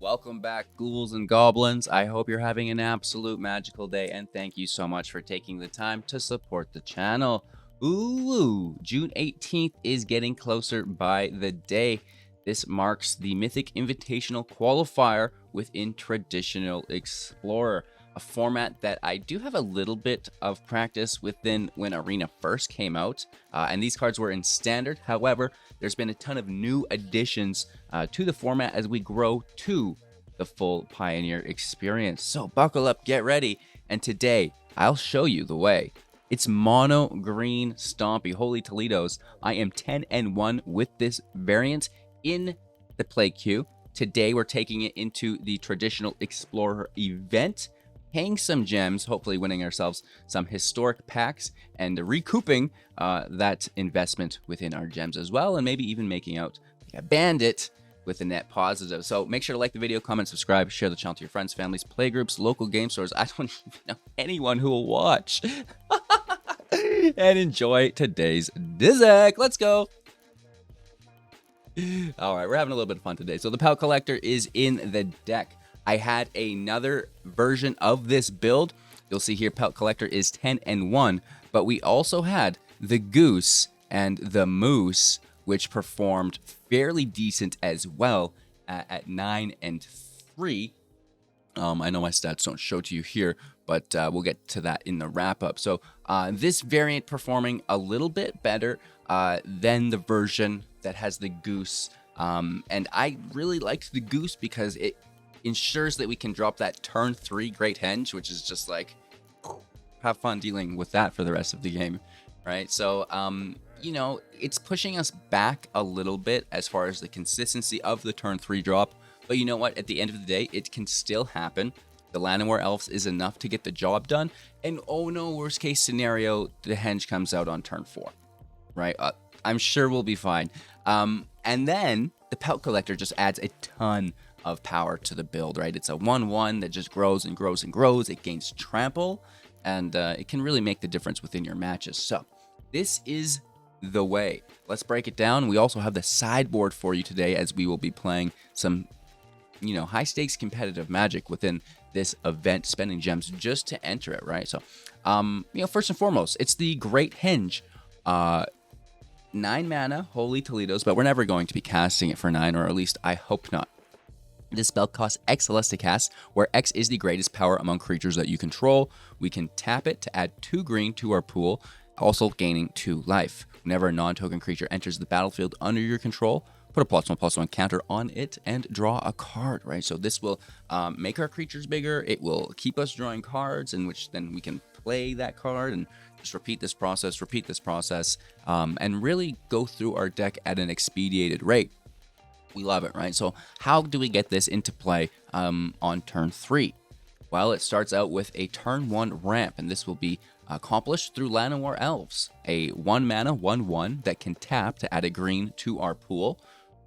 Welcome back, ghouls and goblins. I hope you're having an absolute magical day, and thank you so much for taking the time to support the channel. Ooh, June 18th is getting closer by the day. This marks the Mythic Invitational Qualifier within Traditional Explorer, a format that I do have a little bit of practice within when Arena first came out, and these cards were in Standard. However, there's been a ton of new additions to the format as we grow to the full Pioneer experience. So buckle up, get ready, and today I'll show you the way. It's Mono-Green Stompy. Holy Toledos, I am 10-1 with this variant in the play queue. Today we're taking it into the Traditional Explorer event, paying some gems, hopefully winning ourselves some historic packs and recouping that investment within our gems as well, and maybe even making out a bandit with a net positive. So make sure to like the video, comment, subscribe, share the channel to your friends, families, playgroups, local game stores. I don't even know anyone who will watch. And enjoy today's DECK. Let's go. All right, we're having a little bit of fun today. So the Pout Collector is in the deck. I had another version of this build. You'll see here Pout Collector is 10-1, but we also had the Goose and the Moose, which performed fairly decent as well at 9-3. I know my stats don't show to you here, but we'll get to that in the wrap-up. So this variant performing a little bit better than the version that has the Goose. And I really liked the Goose because it ensures that we can drop that turn 3 Great Henge, which is just like, have fun dealing with that for the rest of the game, right? So, you know, it's pushing us back a little bit as far as the consistency of the turn 3 drop. But you know what? At the end of the day, it can still happen. The Llanowar Elves is enough to get the job done. And oh no, worst case scenario, the Henge comes out on turn 4, right? I'm sure we'll be fine. And then the Pout Collector just adds a ton of power to the build, right? It's a 1/1 that just grows and grows and grows. It gains trample, and it can really make the difference within your matches. So this is the way. Let's break it down. We also have the sideboard for you today, as we will be playing some, you know, high stakes competitive Magic within this event, spending gems just to enter it, right? So, you know, first and foremost, it's the Great Henge. 9 mana, Holy Toledos, but we're never going to be casting it for 9, or at least I hope not. This spell costs X less to cast, where X is the greatest power among creatures that you control. We can tap it to add 2 green to our pool, also gaining 2 life. Whenever a non-token creature enters the battlefield under your control, put a +1/+1 counter on it and draw a card, right? So this will make our creatures bigger. It will keep us drawing cards, in which then we can play that card and just repeat this process, and really go through our deck at an expedited rate. We love it, right? So how do we get this into play on turn 3? Well, it starts out with a turn 1 ramp, and this will be accomplished through Llanowar Elves, a 1 mana 1/1 that can tap to add a green to our pool,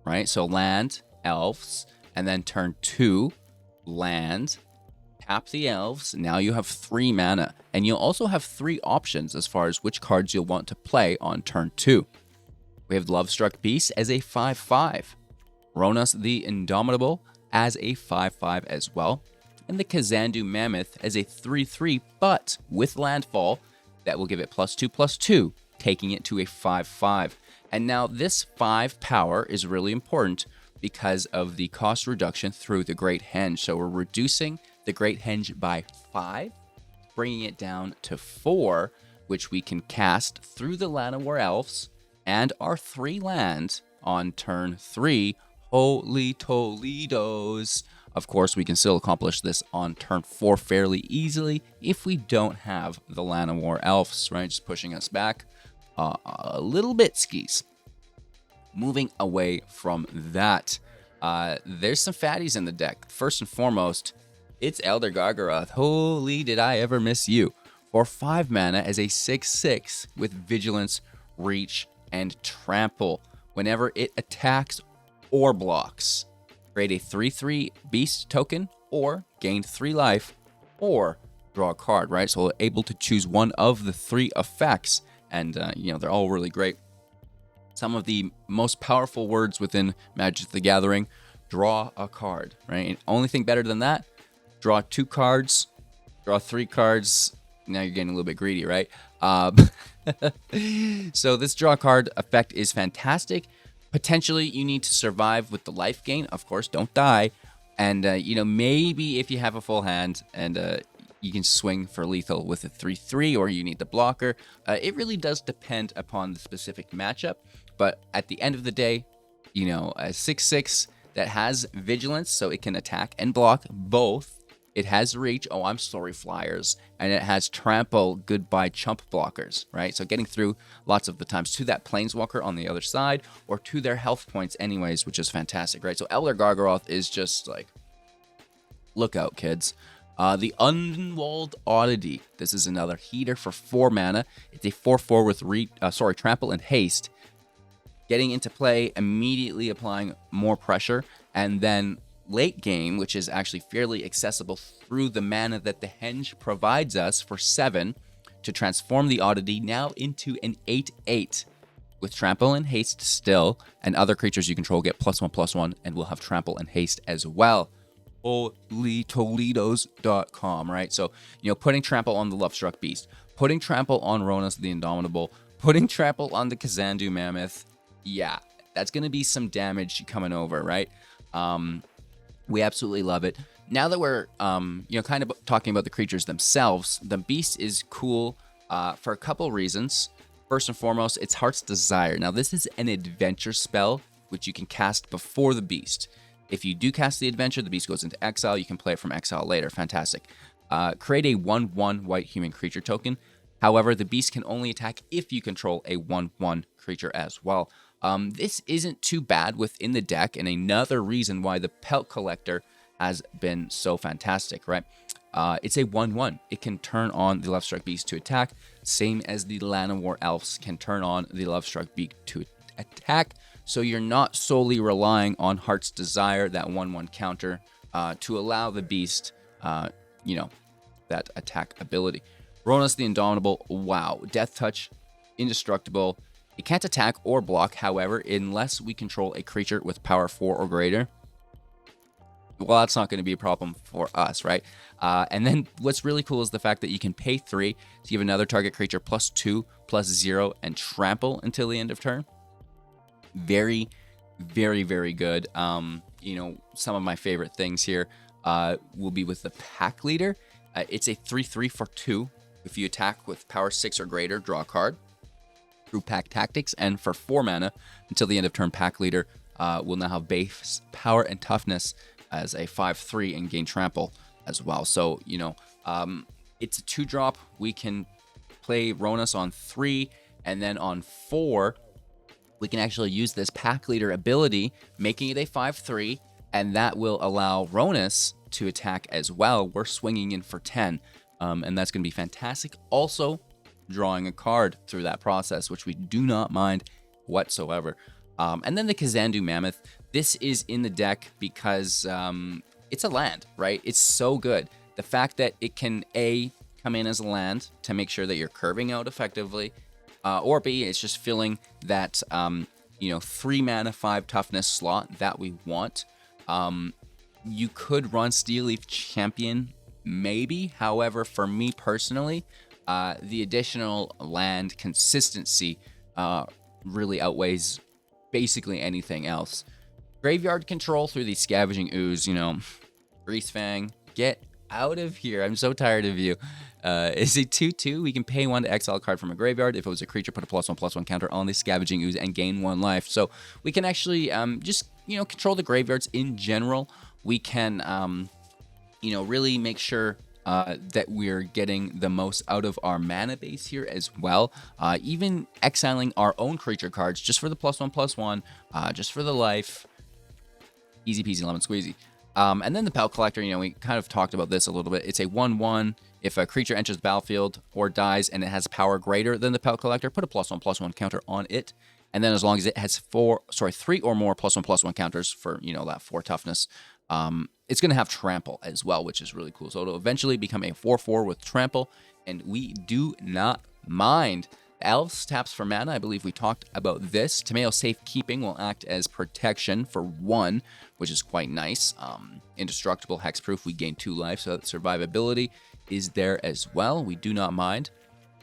right? So land, Elves, and then turn 2, land, tap the Elves. Now you have 3 mana, and you'll also have 3 options as far as which cards you'll want to play on turn 2. We have Lovestruck Beast as a 5/5. Ronas the Indomitable as a 5/5 as well, and the Kazandu Mammoth as a 3/3, but with landfall that will give it +2/+2, taking it to a 5/5. And now this 5 power is really important because of the cost reduction through the Great Henge. So we're reducing the Great Henge by 5, bringing it down to 4, which we can cast through the Llanowar Elves and our 3 lands on turn 3. Holy Toledos. Of course, we can still accomplish this on turn 4 fairly easily if we don't have the Llanowar Elves, right? Just pushing us back a little bit, skis. Moving away from that, there's some fatties in the deck. First and foremost, it's Elder Gargaroth. Holy, did I ever miss you. For 5 mana as a 6/6 with Vigilance, Reach, and Trample. Whenever it attacks or blocks, create a 3/3 beast token, or gain 3 life, or draw a card, right? So we're able to choose one of the 3 effects, and you know, they're all really great. Some of the most powerful words within Magic the Gathering: draw a card, right? And only thing better than that, draw 2 cards, draw 3 cards. Now you're getting a little bit greedy, right? So this draw card effect is fantastic. Potentially, you need to survive with the life gain. Of course, don't die. And, you know, maybe if you have a full hand and you can swing for lethal with a 3/3, or you need the blocker. It really does depend upon the specific matchup. But at the end of the day, you know, a 6/6 that has vigilance, so it can attack and block both. It has reach, oh, I'm sorry, flyers, and it has trample, goodbye, chump blockers, right? So getting through lots of the times to that planeswalker on the other side, or to their health points anyways, which is fantastic, right? So Elder Gargaroth is just like, look out, kids. The Unwalled Oddity. This is another heater for 4 mana. It's a 4/4 with trample and haste. Getting into play, immediately applying more pressure, and then late game, which is actually fairly accessible through the mana that the Henge provides us for 7, to transform the Oddity now into an 8/8 with trample and haste still, and other creatures you control get +1/+1 and will have trample and haste as well. HolyToledos.com, right? So, you know, putting trample on the Lovestruck Beast, putting trample on Ronas the Indomitable, putting trample on the Kazandu Mammoth. Yeah, that's going to be some damage coming over, right? We absolutely love it. Now that we're, you know, kind of talking about the creatures themselves, the Beast is cool for a couple reasons. First and foremost, it's Heart's Desire. Now, this is an adventure spell, which you can cast before the Beast. If you do cast the adventure, the Beast goes into exile. You can play it from exile later. Fantastic. Create a 1/1 white human creature token. However, the Beast can only attack if you control a 1/1 creature as well. This isn't too bad within the deck, and another reason why the Pelt Collector has been so fantastic, right? It's a 1/1. It can turn on the Lovestruck Beast to attack, same as the Llanowar Elves can turn on the Lovestruck Beast to attack. So you're not solely relying on Heart's Desire, that 1/1 counter, to allow the Beast, you know, that attack ability. Ronas the Indomitable, wow. Death Touch, indestructible. It can't attack or block, however, unless we control a creature with power 4 or greater. Well, that's not going to be a problem for us, right? And then what's really cool is the fact that you can pay 3 to give another target creature +2/+0 and trample until the end of turn. Very, very, very good. You know, some of my favorite things here will be with the Pack Leader. It's a 3/3 for 2. If you attack with power 6 or greater, draw a card through Pack Tactics. And for 4 mana, until the end of turn, Pack Leader will now have base power and toughness as a 5/3 and gain trample as well. So, you know, it's a 2-drop. We can play Ronas on 3, and then on 4, we can actually use this Pack Leader ability, making it a 5/3, and that will allow Ronas to attack as well. We're swinging in for 10, and that's going to be fantastic. Also, drawing a card through that process, which we do not mind whatsoever. And then the Kazandu Mammoth. This is in the deck because it's a land, right? It's so good. The fact that it can, A, come in as a land to make sure that you're curving out effectively, or B, it's just filling that, you know, 3 mana, 5 toughness slot that we want. You could run Steel Leaf Champion, maybe. However, for me personally, the additional land consistency really outweighs basically anything else. Graveyard control through the Scavenging Ooze, you know, Greasefang, get out of here. I'm so tired of you. Is a 2/2. We can pay 1 to exile a card from a graveyard. If it was a creature, put a +1/+1 counter on the Scavenging Ooze and gain 1 life. So we can actually just, you know, control the graveyards in general. We can, you know, really make sure that we're getting the most out of our mana base here as well. Even exiling our own creature cards just for the +1/+1, just for the life. Easy peasy lemon squeezy. And then the Pelt Collector, you know, we kind of talked about this a little bit. It's a 1/1. If a creature enters the battlefield or dies and it has power greater than the Pelt Collector, put a +1/+1 counter on it. And then as long as it has 3 or more +1/+1 counters for, you know, that 4 toughness, it's going to have trample as well, which is really cool. So it'll eventually become a 4/4 with trample, and we do not mind. else taps for mana? I believe we talked about this. Tomato Safekeeping will act as protection for 1, which is quite nice. Indestructible, hexproof, we gain 2 life, so that survivability is there as well. We do not mind.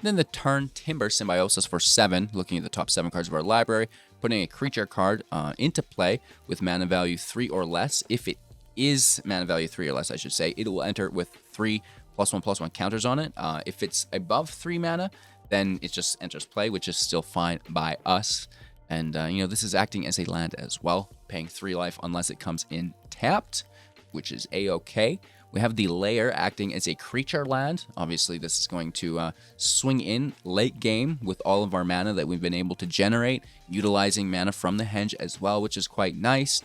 Then the turn Timber Symbiosis for 7, looking at the top 7 cards of our library, putting a creature card into play with mana value 3 or less. If it is mana value 3 or less, I should say, it will enter with 3 +1/+1 counters on it. If it's above 3 mana, then it just enters play, which is still fine by us. And, this is acting as a land as well, paying 3 life unless it comes in tapped, which is A-okay. We have the Lair acting as a creature land. Obviously, this is going to swing in late game with all of our mana that we've been able to generate, utilizing mana from the Henge as well, which is quite nice.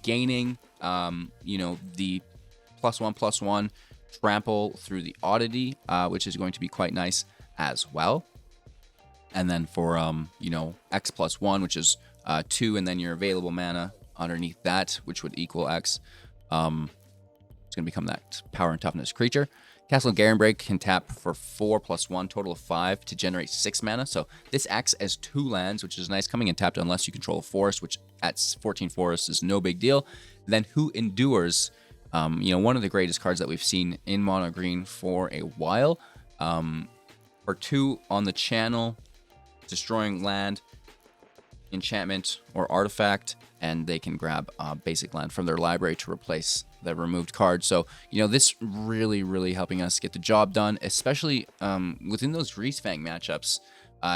Gaining, the +1/+1 trample through the Oddity, which is going to be quite nice as well. And then for, X+1, which is 2, and then your available mana underneath that, which would equal X. It's going to become that power and toughness creature. Castle Garenbreak can tap for 4 +1, total of 5 to generate 6 mana. So this acts as 2 lands, which is nice, coming in tapped unless you control a forest, which at 14 forests is no big deal. Then Who Endures, one of the greatest cards that we've seen in mono green for a while. For 2 on the channel, destroying land, enchantment, or artifact, and they can grab basic land from their library to replace the removed card. So, this really helping us get the job done, especially within those Greasefang matchups.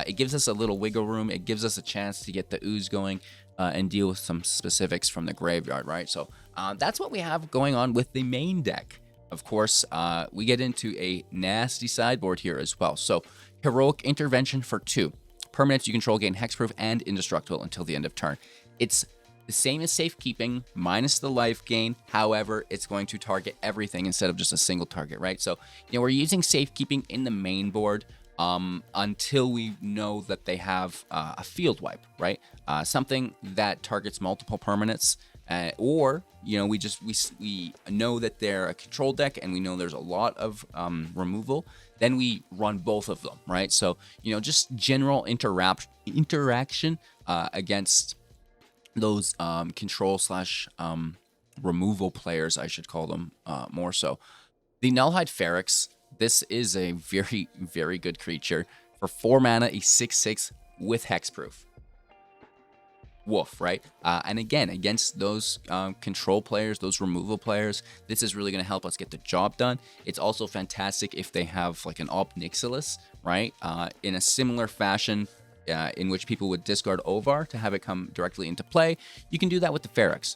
It gives us a little wiggle room. It gives us a chance to get the ooze going and deal with some specifics from the graveyard, right? So that's what we have going on with the main deck. Of course, we get into a nasty sideboard here as well. So Heroic Intervention for 2. Permanents you control gain hexproof and indestructible until the end of turn. It's the same as Safekeeping, minus the life gain. However, it's going to target everything instead of just a single target, right? So, we're using Safekeeping in the main board until we know that they have a field wipe, right? Something that targets multiple permanents, or we know that they're a control deck and we know there's a lot of removal. Then we run both of them, right? So just general interaction against those control / removal players, I should call them more so. The Nullhide Feryx. This is a very, very good creature. For 4 mana, a 6/6 with hexproof. Woof, right? And again, against those control players, those removal players, this is really going to help us get the job done. It's also fantastic if they have like an Ob Nixilis, right? In a similar fashion in which people would discard Ovar to have it come directly into play. You can do that with the Feryx.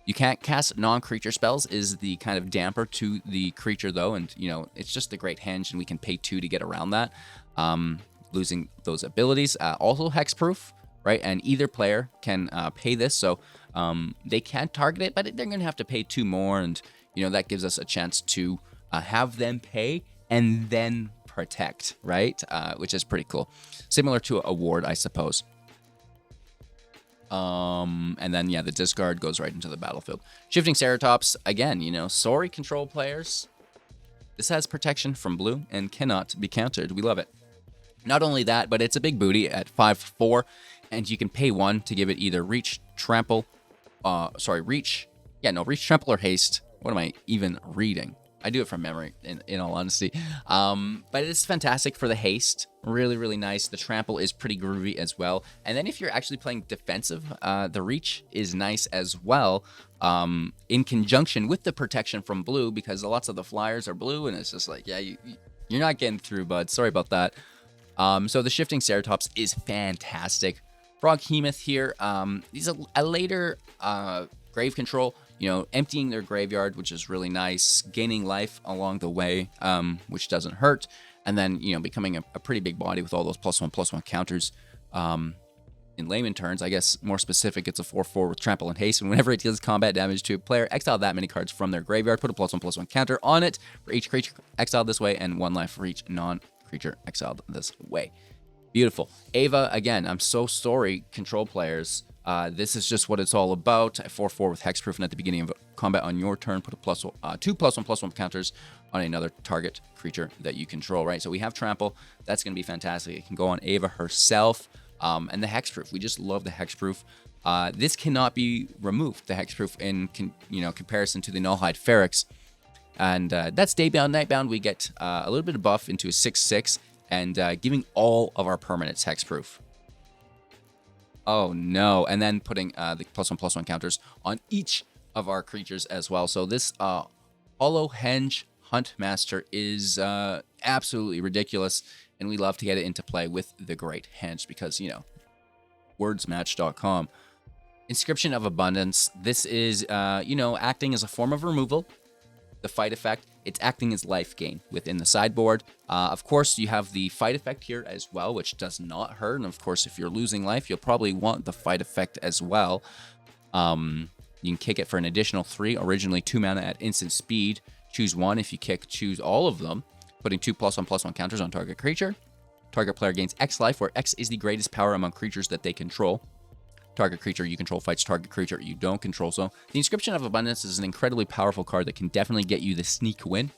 You can't cast non-creature spells is the kind of damper to the creature though, and it's just the Great Henge, and we can pay 2 to get around that, losing those abilities. Also hexproof, right? And either player can pay this, so they can target it, but they're going to have to pay 2 more, and that gives us a chance to have them pay and then protect, right? Which is pretty cool. Similar to a ward, I suppose. And then, the discard goes right into the battlefield. Shifting Ceratops, again, sorry, control players. This has protection from blue and cannot be countered. We love it. Not only that, but it's a big booty at 5/4, and you can pay 1 to give it either reach, trample, reach, trample or haste. What am I even reading? I do it from memory, in all honesty. But it's fantastic for the haste. Really, really nice. The trample is pretty groovy as well. And then if you're actually playing defensive, the reach is nice as well, in conjunction with the protection from blue, because lots of the flyers are blue, and it's just like, you're not getting through, bud. Sorry about that. So the Shifting Ceratops is fantastic. Froghemoth here. He's a later grave control. Emptying their graveyard, which is really nice, gaining life along the way, which doesn't hurt, and then, becoming a pretty big body with all those +1/+1 counters. In layman terms, I guess more specific, it's a 4/4 with trample and haste, and whenever it deals combat damage to a player, exile that many cards from their graveyard, put a +1/+1 counter on it for each creature exiled this way, and 1 life for each non-creature exiled this way. Beautiful. Ava, again, I'm so sorry, control players. This is just what it's all about. 4/4 with hexproof, and at the beginning of a combat on your turn. Put a two +1/+1 counters on another target creature that you control, right? So we have Trample. That's going to be fantastic. It can go on Ava herself. And the Hexproof. We just love the Hexproof. This cannot be removed, the Hexproof, in comparison to the Nullhide Feryx. And that's Daybound, Nightbound. We get a little bit of buff into a 6/6 and giving all of our permanents Hexproof. Oh no. And then putting the +1/+1 counters on each of our creatures as well. So this Hollow Henge Huntmaster is absolutely ridiculous. And we love to get it into play with the Great Henge because, wordsmatch.com. Inscription of Abundance. This is, acting as a form of removal. The fight effect, it's acting as life gain within the sideboard. Of course, you have the fight effect here as well, which does not hurt. And of course, if you're losing life, you'll probably want the fight effect as well. You can kick it for an additional 3, originally 2 mana at instant speed. Choose 1. If you kick, choose all of them. Putting 2 +1/+1 counters on target creature. Target player gains X life, where X is the greatest power among creatures that they control. Target creature you control fights target creature you don't control. So the Inscription of Abundance is an incredibly powerful card that can definitely get you the sneak win.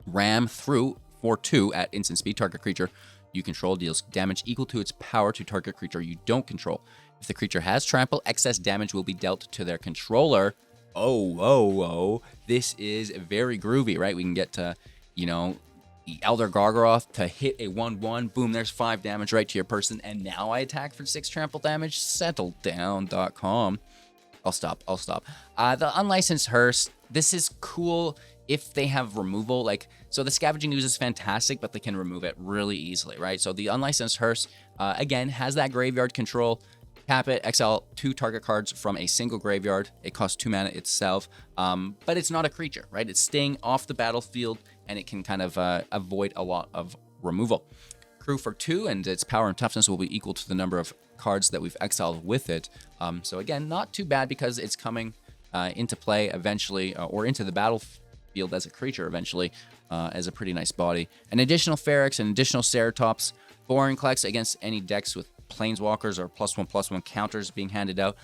Ram through for 2 at instant speed. Target creature you control deals damage equal to its power to target creature you don't control. If the creature has trample, excess damage will be dealt to their controller. Oh, this is very groovy, right? We can get to, the Elder Gargaroth to hit a 1/1. Boom, there's 5 damage right to your person. And now I attack for 6 trample damage. Settledown.com. I'll stop. The Unlicensed Hearse. This is cool if they have removal. So the Scavenging Ooze is fantastic, but they can remove it really easily, right? So the Unlicensed Hearse, again, has that graveyard control. Tap it, exile 2 target cards from a single graveyard. It costs 2 mana itself, but it's not a creature, right? It's staying off the battlefield, and it can kind of avoid a lot of removal. Crew for 2, and its power and toughness will be equal to the number of cards that we've exiled with it. So again, not too bad because it's coming into play eventually, or into the battlefield as a creature eventually, as a pretty nice body. An additional Feryx, an additional Ceratops, Boring Collects against any decks with Planeswalkers or +1/+1 counters being handed out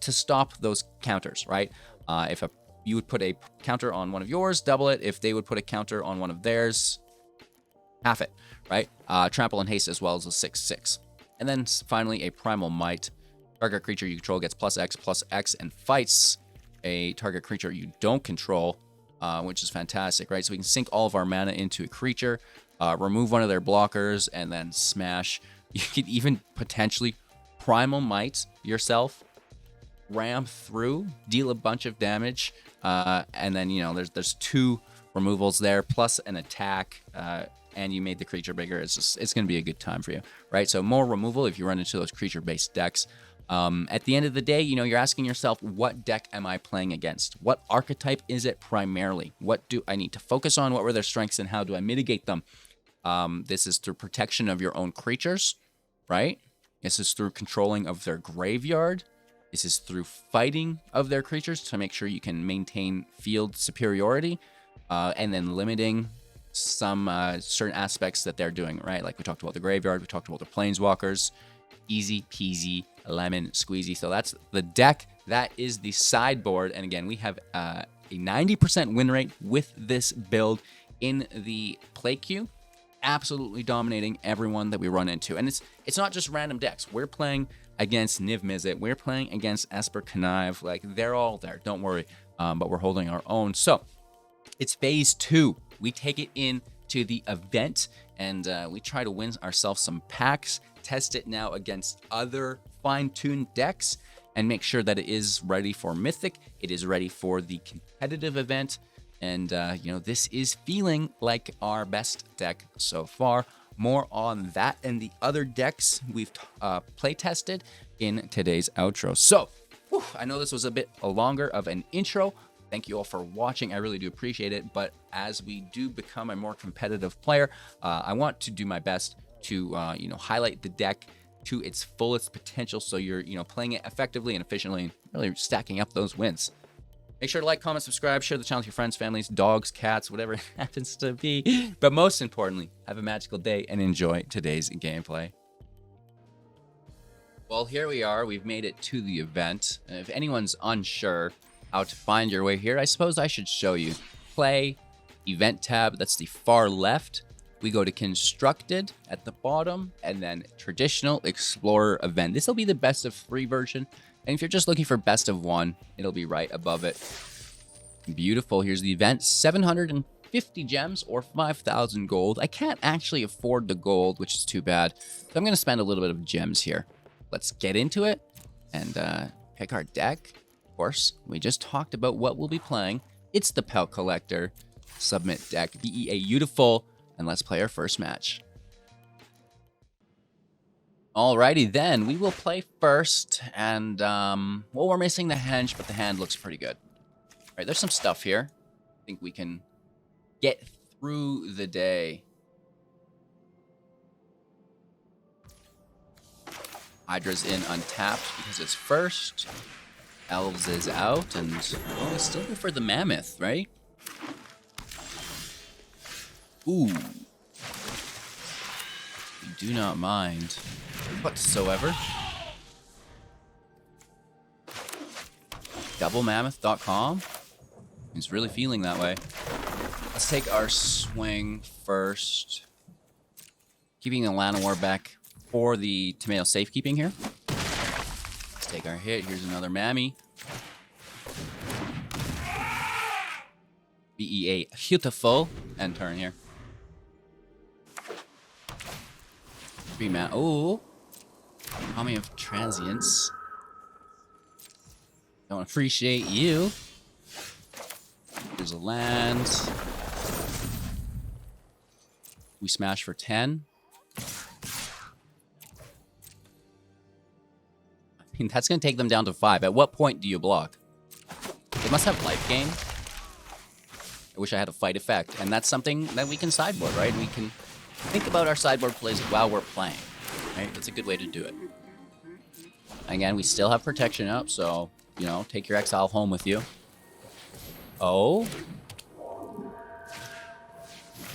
to stop those counters, right? If you would put a counter on one of yours, double it. If they would put a counter on one of theirs, half it, right? Trample and Haste as well as a 6/6. And then finally, a Primal Might. Target creature you control gets +X and fights a target creature you don't control, which is fantastic, right? So we can sink all of our mana into a creature, remove one of their blockers, and then smash. You could even potentially Primal Might yourself, ram through, deal a bunch of damage, and then, there's 2 removals there, plus an attack, and you made the creature bigger. It's going to be a good time for you, right? So more removal if you run into those creature-based decks. At the end of the day, you're asking yourself, what deck am I playing against? What archetype is it primarily? What do I need to focus on? What were their strengths, and how do I mitigate them? This is through protection of your own creatures, right? This is through controlling of their graveyard. This is through fighting of their creatures to make sure you can maintain field superiority, and then limiting some certain aspects that they're doing, right? Like we talked about the graveyard, we talked about the planeswalkers. Easy peasy, lemon squeezy. So that's the deck. That is the sideboard. And again, we have a 90% win rate with this build in the play queue. Absolutely dominating everyone that we run into. And it's not just random decks. We're playing against Niv Mizzet. We're playing against Esper Knive. They're all there. Don't worry. But we're holding our own. So it's phase 2. We take it into the event, and we try to win ourselves some packs, test it now against other fine-tuned decks, and make sure that it is ready for Mythic. It is ready for the competitive event. And, this is feeling like our best deck so far. More on that and the other decks we've play tested in today's outro. So, I know this was a bit longer of an intro. Thank you all for watching. I really do appreciate it. But as we do become a more competitive player, I want to do my best to, highlight the deck to its fullest potential. So you're, playing it effectively and efficiently and really stacking up those wins. Make sure to like, comment, subscribe, share the channel with your friends, families, dogs, cats, whatever it happens to be. But most importantly, have a magical day and enjoy today's gameplay. Well, here we are. We've made it to the event. If anyone's unsure, how to find your way here, I suppose I should show you. Play, event tab, that's the far left. We go to constructed at the bottom, and then traditional explorer event. This will be the best of 3 version. And if you're just looking for best of 1, it'll be right above it. Beautiful. Here's the event. 750 gems or 5,000 gold. I can't actually afford the gold, which is too bad. So I'm going to spend a little bit of gems here. Let's get into it and pick our deck. Of course, we just talked about what we'll be playing. It's the Pelt Collector. Submit deck. BEA Beautiful. And let's play our first match. Alrighty then, we will play first. And, well, we're missing the henge, but the hand looks pretty good. Alright, there's some stuff here. I think we can get through the day. Hydra's in untapped because it's first. Elves is out, and oh, we still go for the mammoth, right? Ooh. We do not mind whatsoever. Doublemammoth.com. He's really feeling that way. Let's take our swing first. Keeping the Llanowar back for the tomato safekeeping here. Let's take our hit. Here's another Mammy. BEA Beautiful. End turn here. 3 mana. Oh. Army of Transients. Don't appreciate you. There's a land. We smash for 10. I mean, that's going to take them down to 5. At what point do you block? They must have life gain. I wish I had a fight effect. And that's something that we can sideboard, right? We can think about our sideboard plays while we're playing, right? That's a good way to do it. Again, we still have protection up, so, you know, take your exile home with you. Oh.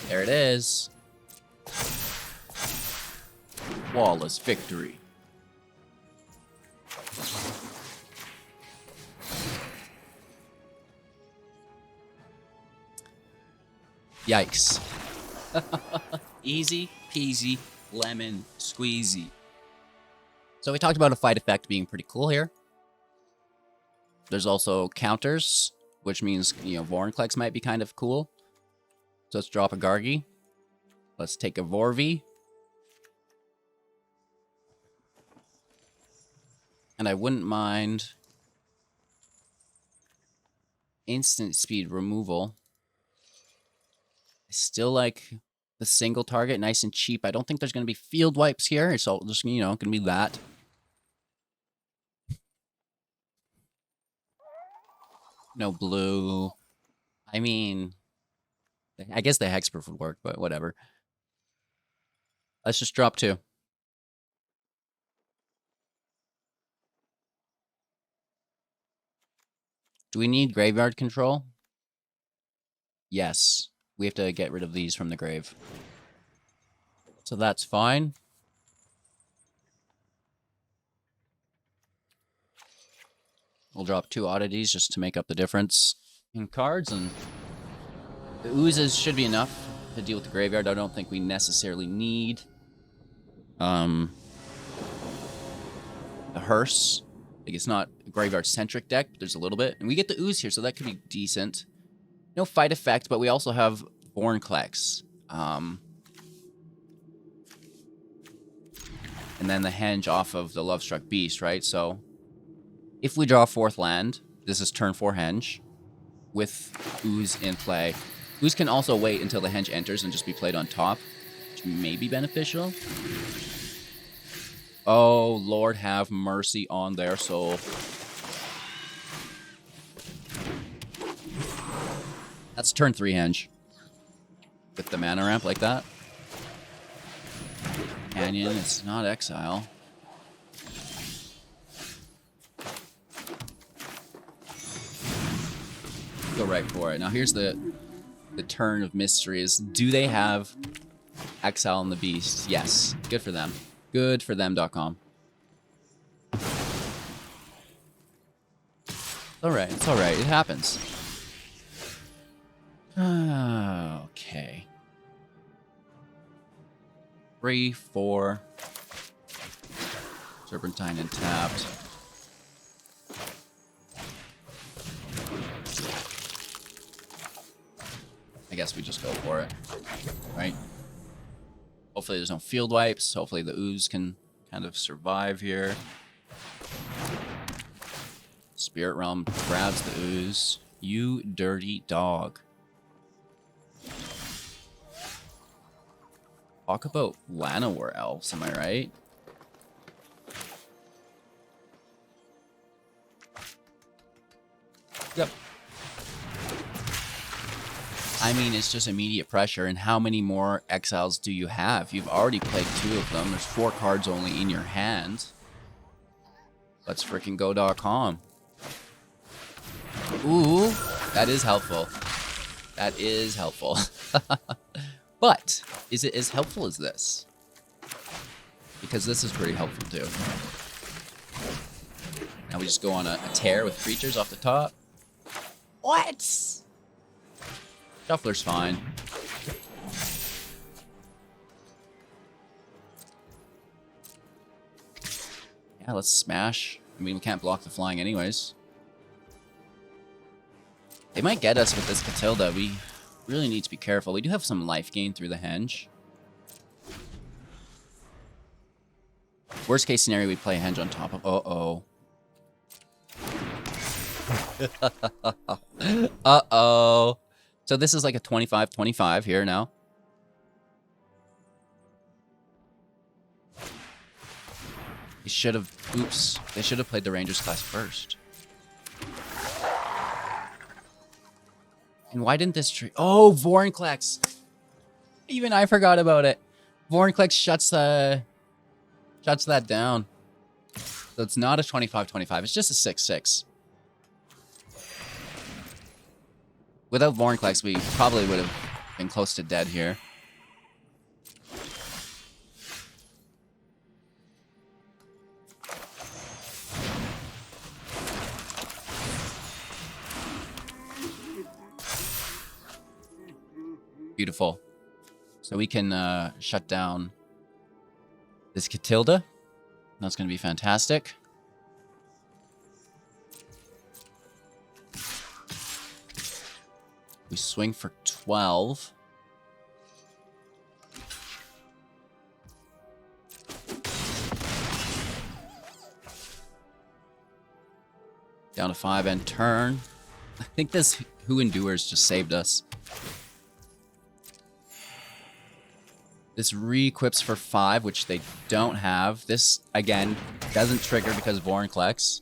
There it is. Flawless victory. Yikes. Easy peasy lemon squeezy. So we talked about a fight effect being pretty cool here. There's also counters, which means, you know, Vorinclex might be kind of cool. So let's drop a Gargi. Let's take a Vorvi. And I wouldn't mind instant speed removal. I still like the single target, nice and cheap. I don't think there's going to be field wipes here. It's all just, you know, going to be that. No blue. I mean, I guess the Hexproof would work, but whatever. Let's just drop 2. Do we need graveyard control? Yes. We have to get rid of these from the grave. So that's fine. We'll drop 2 oddities just to make up the difference in cards, and the oozes should be enough to deal with the graveyard. I don't think we necessarily need the hearse. Like, it's not a graveyard-centric deck, but there's a little bit. And we get the ooze here, so that could be decent. No fight effect, but we also have Vorinclex. And then the henge off of the Lovestruck Beast, right? So if we draw a 4th land, this is turn 4 henge with ooze in play. Ooze can also wait until the henge enters and just be played on top, which may be beneficial. Oh, Lord have mercy on their soul. That's turn 3 henge. With the mana ramp like that. Canyon, it's not exile. Go right for it. Now here's the turn of mystery is, do they have exile on the beast? Yes. Good for them. Good for them.com. Alright, it's alright. It happens. Okay. 3, 4. Serpentine and tapped. I guess we just go for it. Right? Hopefully there's no field wipes. Hopefully the ooze can kind of survive here. Spirit Realm grabs the ooze. You dirty dog. Talk about Llanowar elves, am I right? Yep. I mean, it's just immediate pressure, and how many more exiles do you have? You've already played 2 of them. There's 4 cards only in your hand. Let's freaking go.com. Ooh, that is helpful. That is helpful. But, is it as helpful as this? Because this is pretty helpful too. Now we just go on a tear with creatures off the top. What? Shuffler's fine. Yeah, let's smash. I mean, we can't block the flying anyways. They might get us with this Catilda. We really need to be careful. We do have some life gain through the henge. Worst case scenario, we play a henge on top of... Uh-oh. Uh-oh. So this is like a 25-25 here now. They should have... Oops. They should have played the Rangers class first. And why didn't this tree... Oh, Vorinclex. Even I forgot about it. Vorinclex shuts that down. So it's not a 25-25. It's just a 6-6. Without Vorinclex, we probably would have been close to dead here. Beautiful. So we can shut down this Catilda. That's going to be fantastic. We swing for 12. Down to 5 and turn. I think this Who Endures just saved us. This re-equips for 5, which they don't have. This, again, doesn't trigger because Vorinclex.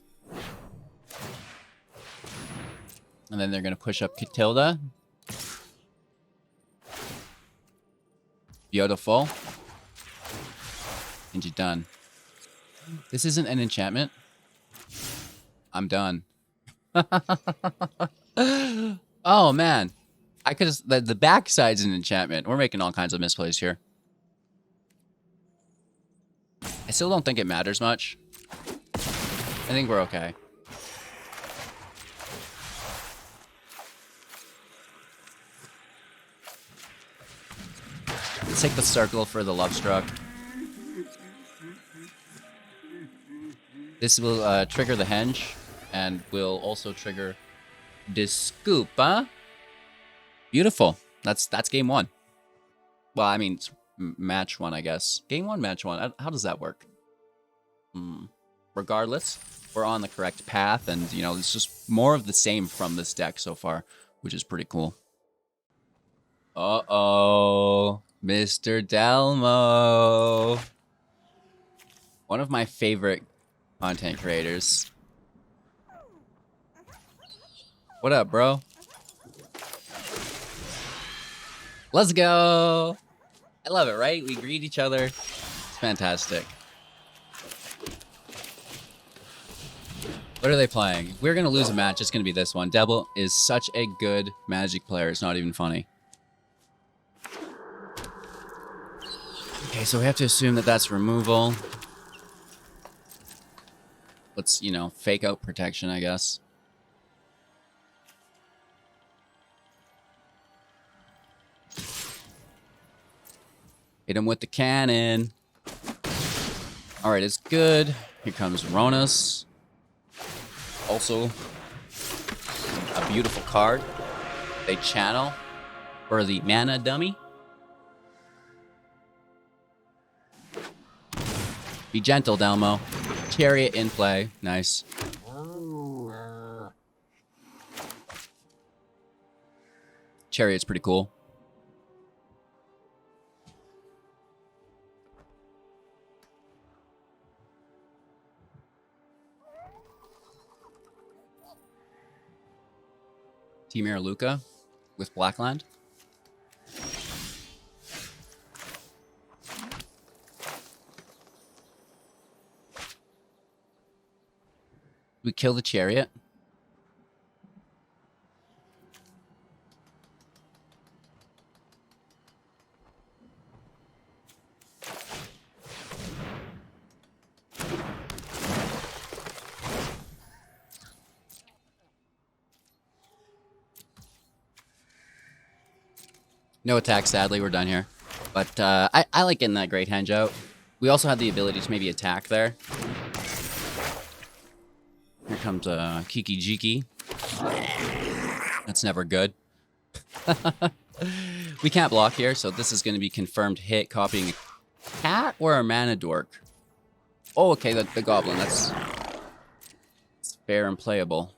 And then they're going to push up Catilda. Beautiful. And you're done. This isn't an enchantment. I'm done. Oh, man. I could have... The backside's an enchantment. We're making all kinds of misplays here. I still don't think it matters much. I think we're okay. Let's take the circle for the Lovestruck. This will trigger the henge, and will also trigger this scoop, huh? Beautiful. That's game 1. Well, I mean, it's match 1, I guess. Game 1, match 1. How does that work? Regardless, we're on the correct path, and, you know, it's just more of the same from this deck so far, which is pretty cool. Uh-oh. Mr. Delmo. One of my favorite content creators. What up, bro? Let's go. I love it, right? We greet each other. It's fantastic. What are they playing? If we're going to lose a match, it's going to be this one. Devil is such a good Magic player. It's not even funny. Okay, so we have to assume that that's removal. Let's, you know, fake out protection, I guess. Hit him with the cannon. All right, it's good. Here comes Ronas. Also, a beautiful card. They channel for the mana dummy. Be gentle, Delmo. Chariot in play. Nice. Chariot's pretty cool. Temir Luca with Blackland. We kill the Chariot. No attack, sadly. We're done here. But I like getting that Great Henge out. We also have the ability to maybe attack there. Here comes Kiki Jiki. That's never good. We can't block here, so this is going to be confirmed hit, copying a cat or a mana dork. Oh, okay, the goblin. That's fair and playable.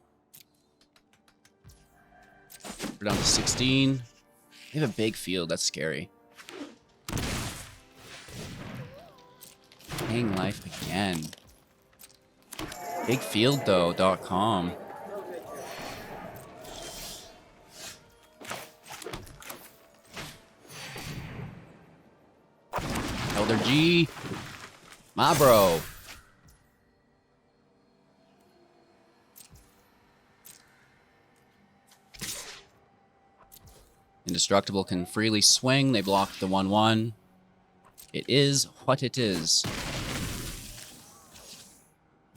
We're down to 16. They have a big field. That's scary. Hang life again. Big field though. .com. Elder G. My bro. Indestructible can freely swing. They block the 1/1. It is what it is. I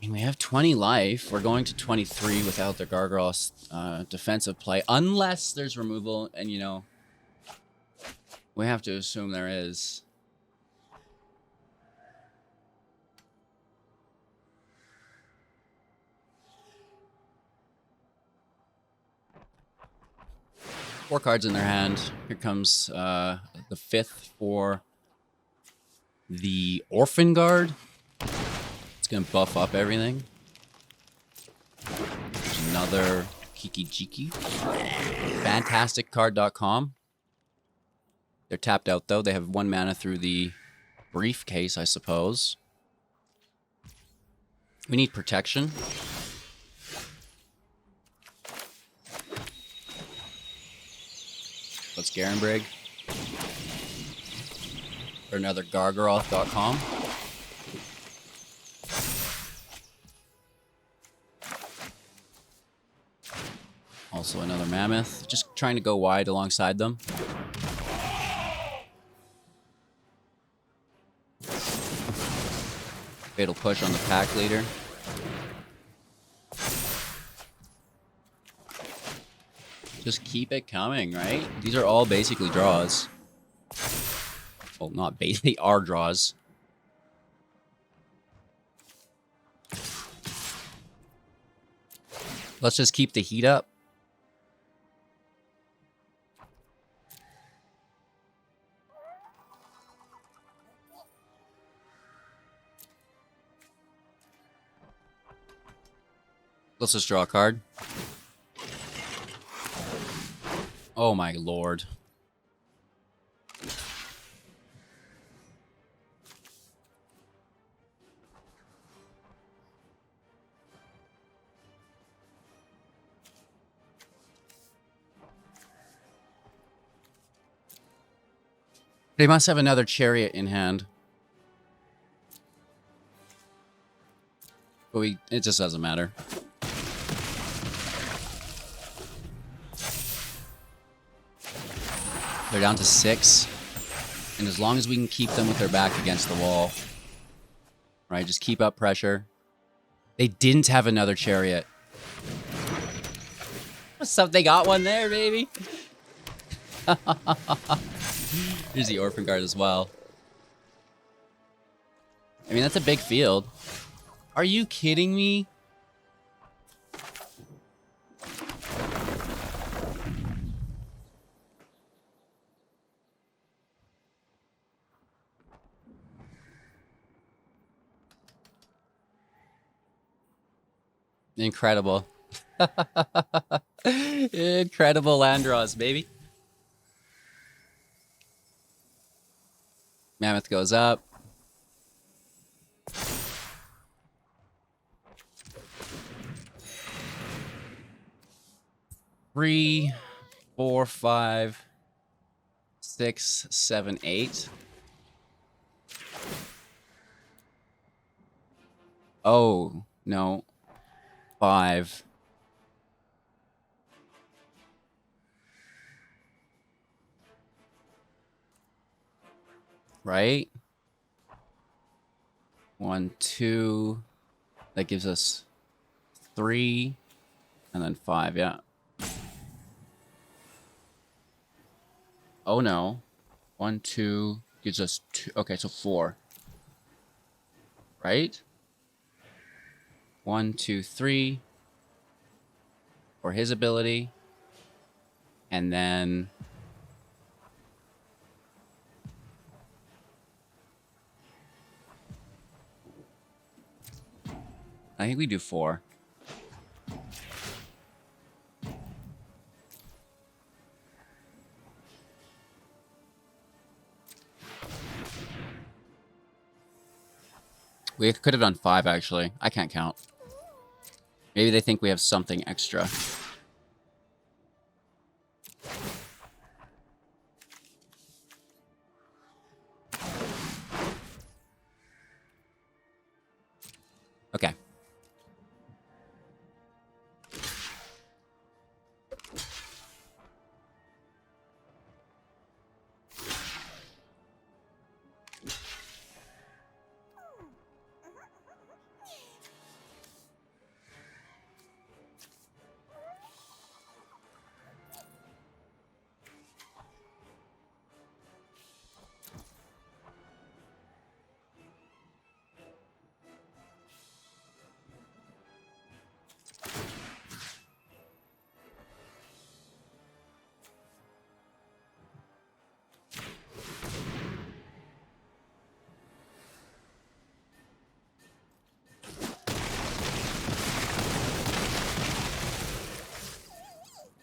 mean, we have 20 life. We're going to 23 without the Gargoyle's defensive play. Unless there's removal, and, you know, we have to assume there is. Four cards in their hand. Here comes the 5th for the Orphan Guard. It's going to buff up everything. There's another Kiki Jiki. Fantastic.com. They're tapped out, though. They have 1 mana through the briefcase, I suppose. We need protection. Let's Garenbrig. Or another Gargaroth.com. Also another Mammoth. Just trying to go wide alongside them. Fatal Push on the pack leader. Just keep it coming, right? These are all basically draws. Well, not basically, they are draws. Let's just keep the heat up. Let's just draw a card. Oh my lord. They must have another Chariot in hand. But it just doesn't matter. They're down to 6. And as long as we can keep them with their back against the wall, right, just keep up pressure. They didn't have another Chariot. What's up? They got one there, baby. Here's the Orphan Guard as well. I mean, that's a big field. Are you kidding me? Incredible. Incredible land draws, baby. Mammoth goes up. Three, 4, 5, 6, 7, 8. Oh, no. 5. Right? 1, 2. That gives us 3. And then 5, yeah. Oh, no. 1, 2 gives us 2. Okay, so 4. Right? 1, 2, 3 for his ability. And then I think we do 4. We could have done 5, actually. I can't count. Maybe they think we have something extra. Okay.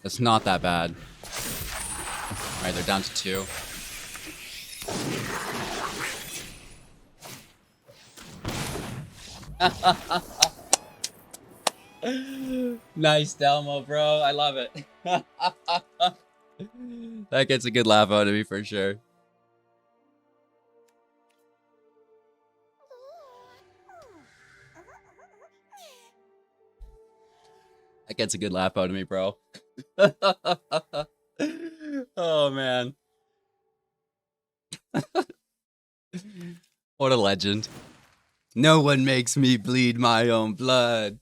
It's not that bad. Alright, they're down to 2. Nice Delmo, bro. I love it. That gets a good laugh out of me for sure. That gets a good laugh out of me, bro. Oh, man. What a legend. No one makes me bleed my own blood.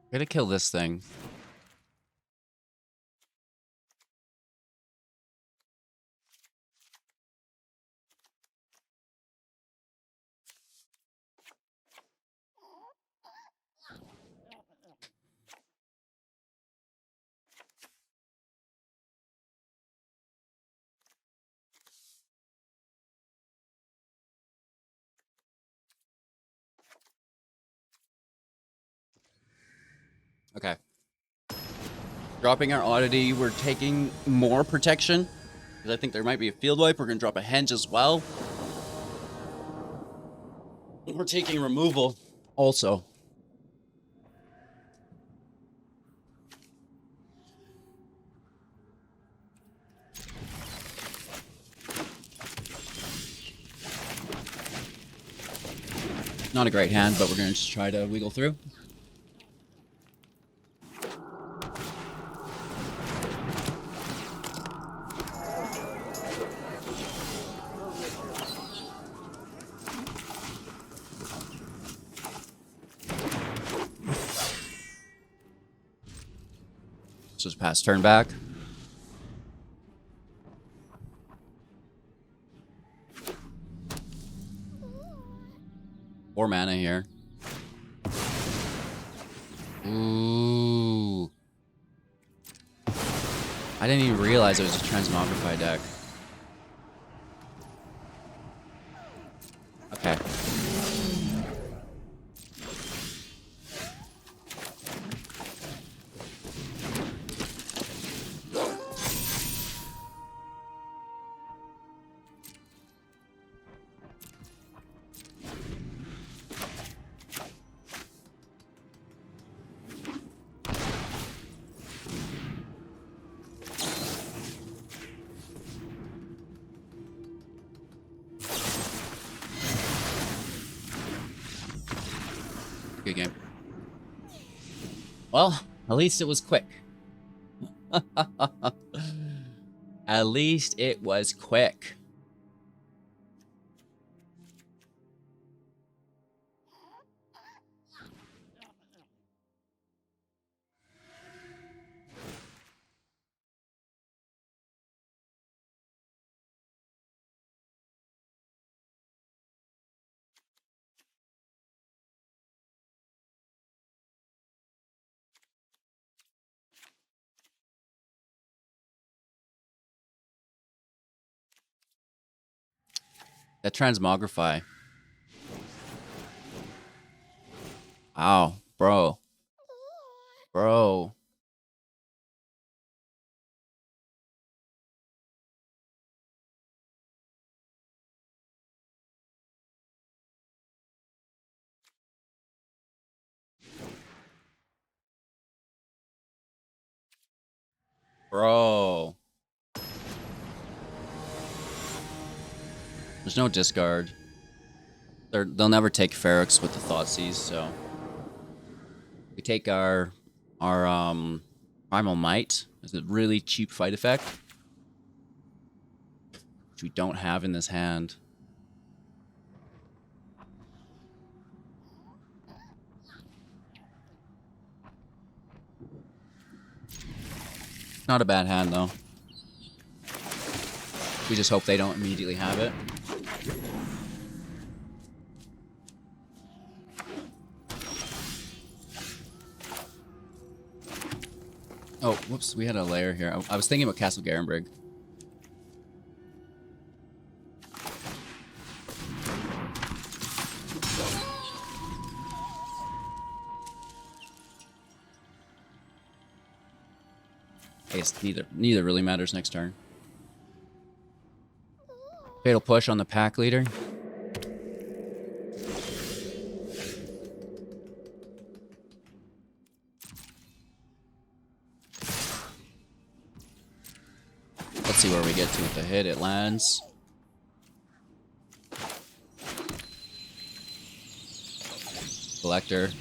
Gotta kill this thing. Okay. Dropping our oddity, we're taking more protection. Because I think there might be a field wipe. We're going to drop a henge as well. We're taking removal also. Not a great hand, but we're going to just try to wiggle through. Just pass turn back. Four mana here. Ooh. I didn't even realize it was a Transmogrify deck. Okay. Good game. Well, at least it was quick. At least it was quick. That Transmogrify. Wow, bro. Bro. Bro. There's no discard. They'll never take Ferox with the Thoughtseize, so we take our Primal Might as a really cheap fight effect, which we don't have in this hand. Not a bad hand though. We just hope they don't immediately have it. Oh, whoops, we had a layer here. I was thinking about Castle Garenbrig. I guess neither really matters next turn. Fatal Push on the pack leader. Let's see where we get to with the hit. It lands. Collector.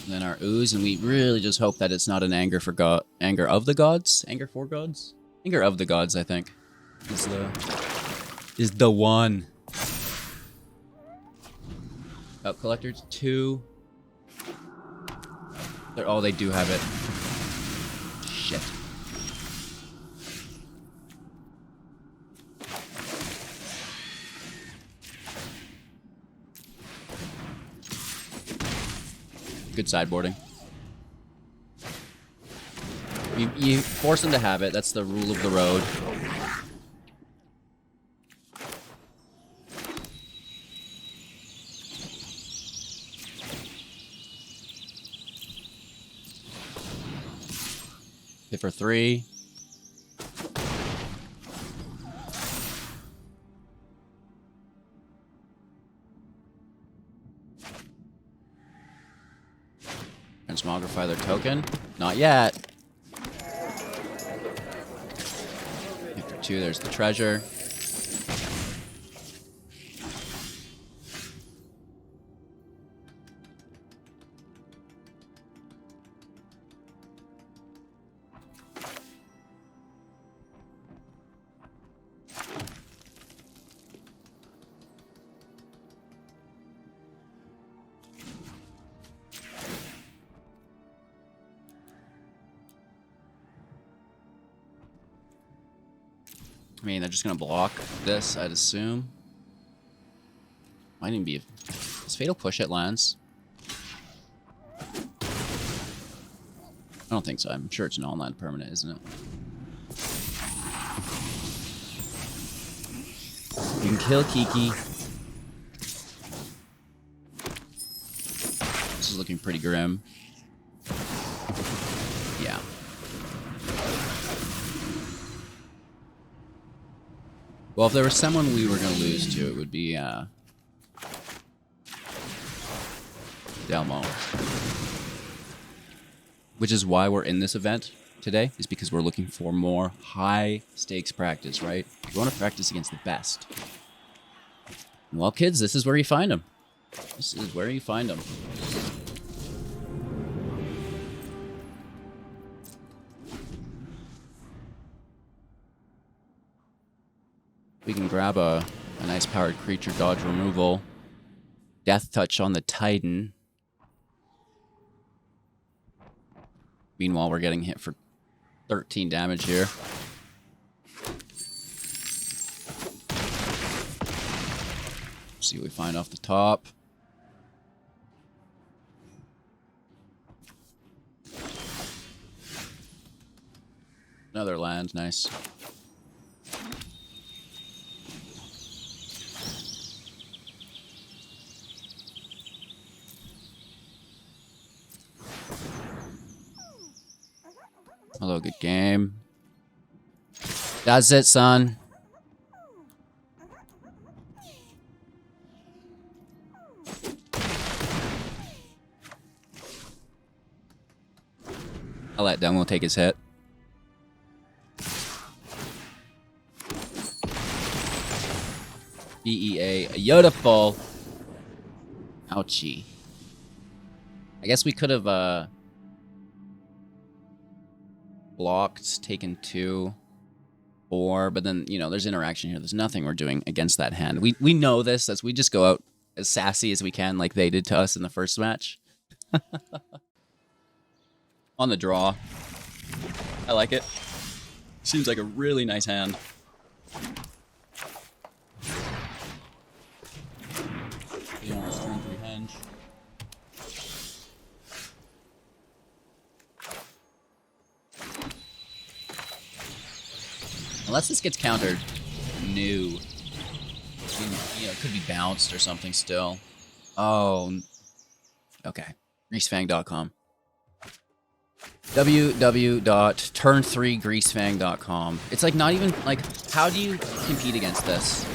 And then our ooze, and we really just hope that it's not an anger for God, anger of the gods, anger for gods, anger of the gods. I think is the one. Out collectors 2. They do have it. Shit. Good sideboarding. You force them to have it. That's the rule of the road. Hit for 3. Transmogrify their token. Not yet. Hit for 2, there's the treasure. I mean, they're just gonna block this, I'd assume. Might even be... Does Fatal Push it lands? I don't think so. I'm sure it's an online permanent, isn't it? You can kill Kiki. This is looking pretty grim. Yeah. Well, if there was someone we were going to lose to, it would be Delmo. Which is why we're in this event today, is because we're looking for more high-stakes practice, right? We want to practice against the best. Well, kids, this is where you find them. This is where you find them. We can grab a nice powered creature dodge removal. Death Touch on the Titan. Meanwhile, we're getting hit for 13 damage here. See what we find off the top. Another land, nice. Hello, good game. That's it, son. I'll let Demo take his hit. BEA, beautiful. Ouchie. I guess we could have blocked, taken 2, 4, but then, you know, there's interaction here. There's nothing we're doing against that hand. We know this, as we just go out as sassy as we can, like they did to us in the first match. On the draw. I like it. Seems like a really nice hand. Yeah, let's turn 3 Henge. Unless this gets countered, new. I mean, you know, it could be bounced or something still. Oh, okay. Greasefang.com. www.turn3greasefang.com. It's like not even, like, how do you compete against this?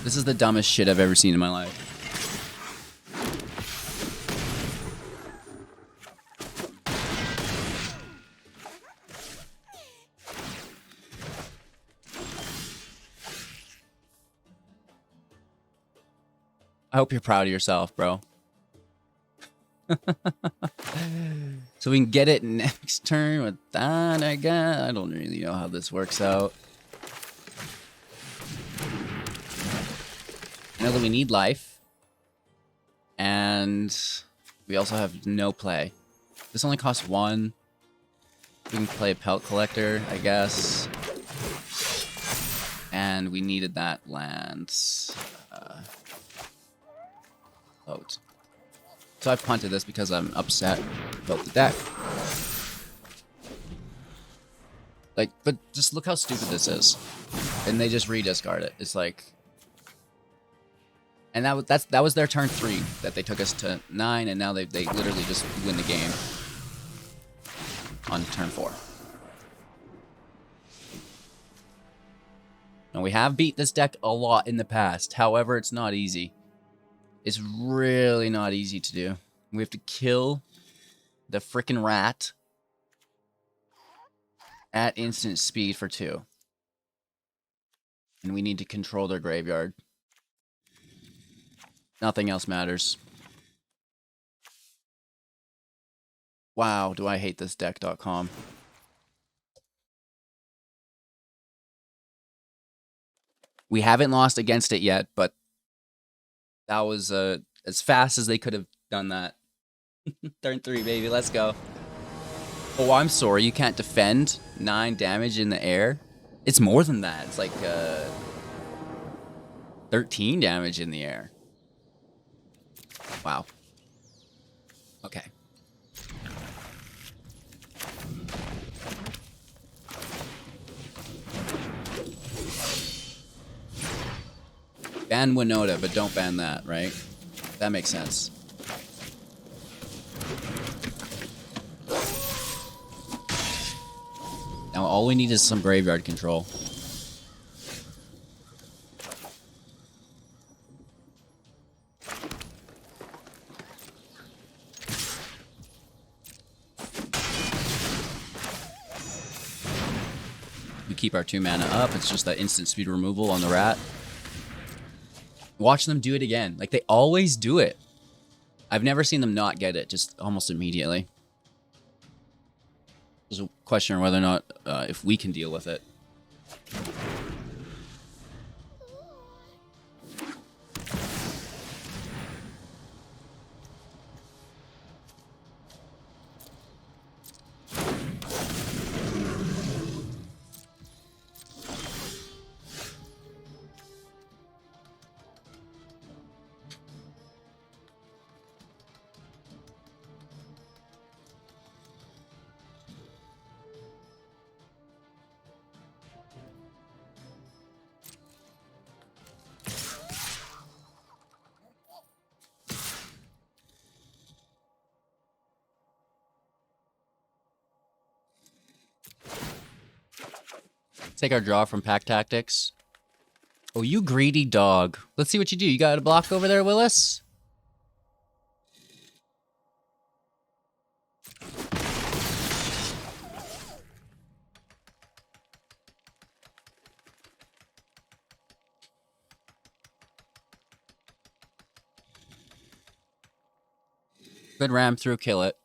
This is the dumbest shit I've ever seen in my life. I hope you're proud of yourself, bro. So we can get it next turn with that, I guess. I don't really know how this works out. I know that we need life. And we also have no play. This only costs 1. We can play a Pelt Collector, I guess. And we needed that land. Vote. So I've punted this because I'm upset about the deck. Like, but just look how stupid this is. And they just rediscard it. It's like... And that was their turn 3, that they took us to 9, and now they literally just win the game on turn 4. Now, we have beat this deck a lot in the past. However, it's not easy. It's really not easy to do. We have to kill the frickin' rat at instant speed for 2. And we need to control their graveyard. Nothing else matters. Wow, do I hate this deck.com. We haven't lost against it yet, but that was as fast as they could have done that. Turn 3, baby. Let's go. Oh, I'm sorry. You can't defend 9 damage in the air. It's more than that. It's like 13 damage in the air. Wow. Okay. Ban Winota, but don't ban that, right? That makes sense. Now all we need is some graveyard control. We keep our 2 mana up. It's just that instant speed removal on the rat. Watch them do it again. Like, they always do it. I've never seen them not get it, just almost immediately. There's a question on whether or not if we can deal with it. Take our draw from Pack Tactics. Oh, you greedy dog. Let's see what you do. You got a block over there, Willis? Good ram through, kill it.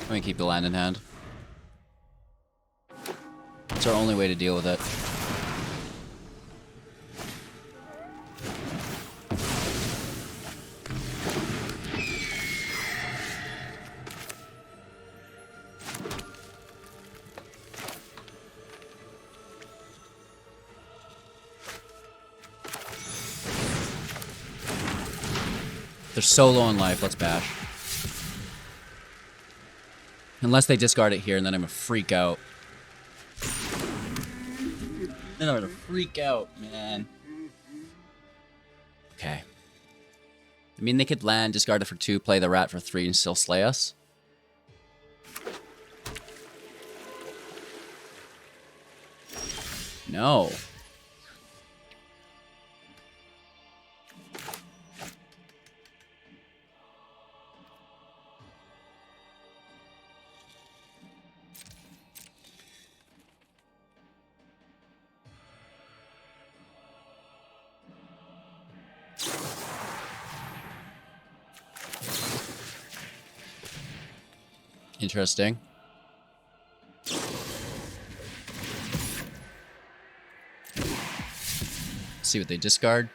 Let me keep the land in hand. It's our only way to deal with it. They're so low in life, let's bash. Unless they discard it here, and then I'm gonna freak out. Then I'm gonna freak out, man. Okay. I mean, they could land, discard it for 2, play the rat for 3, and still slay us. No. Interesting. See what they discard.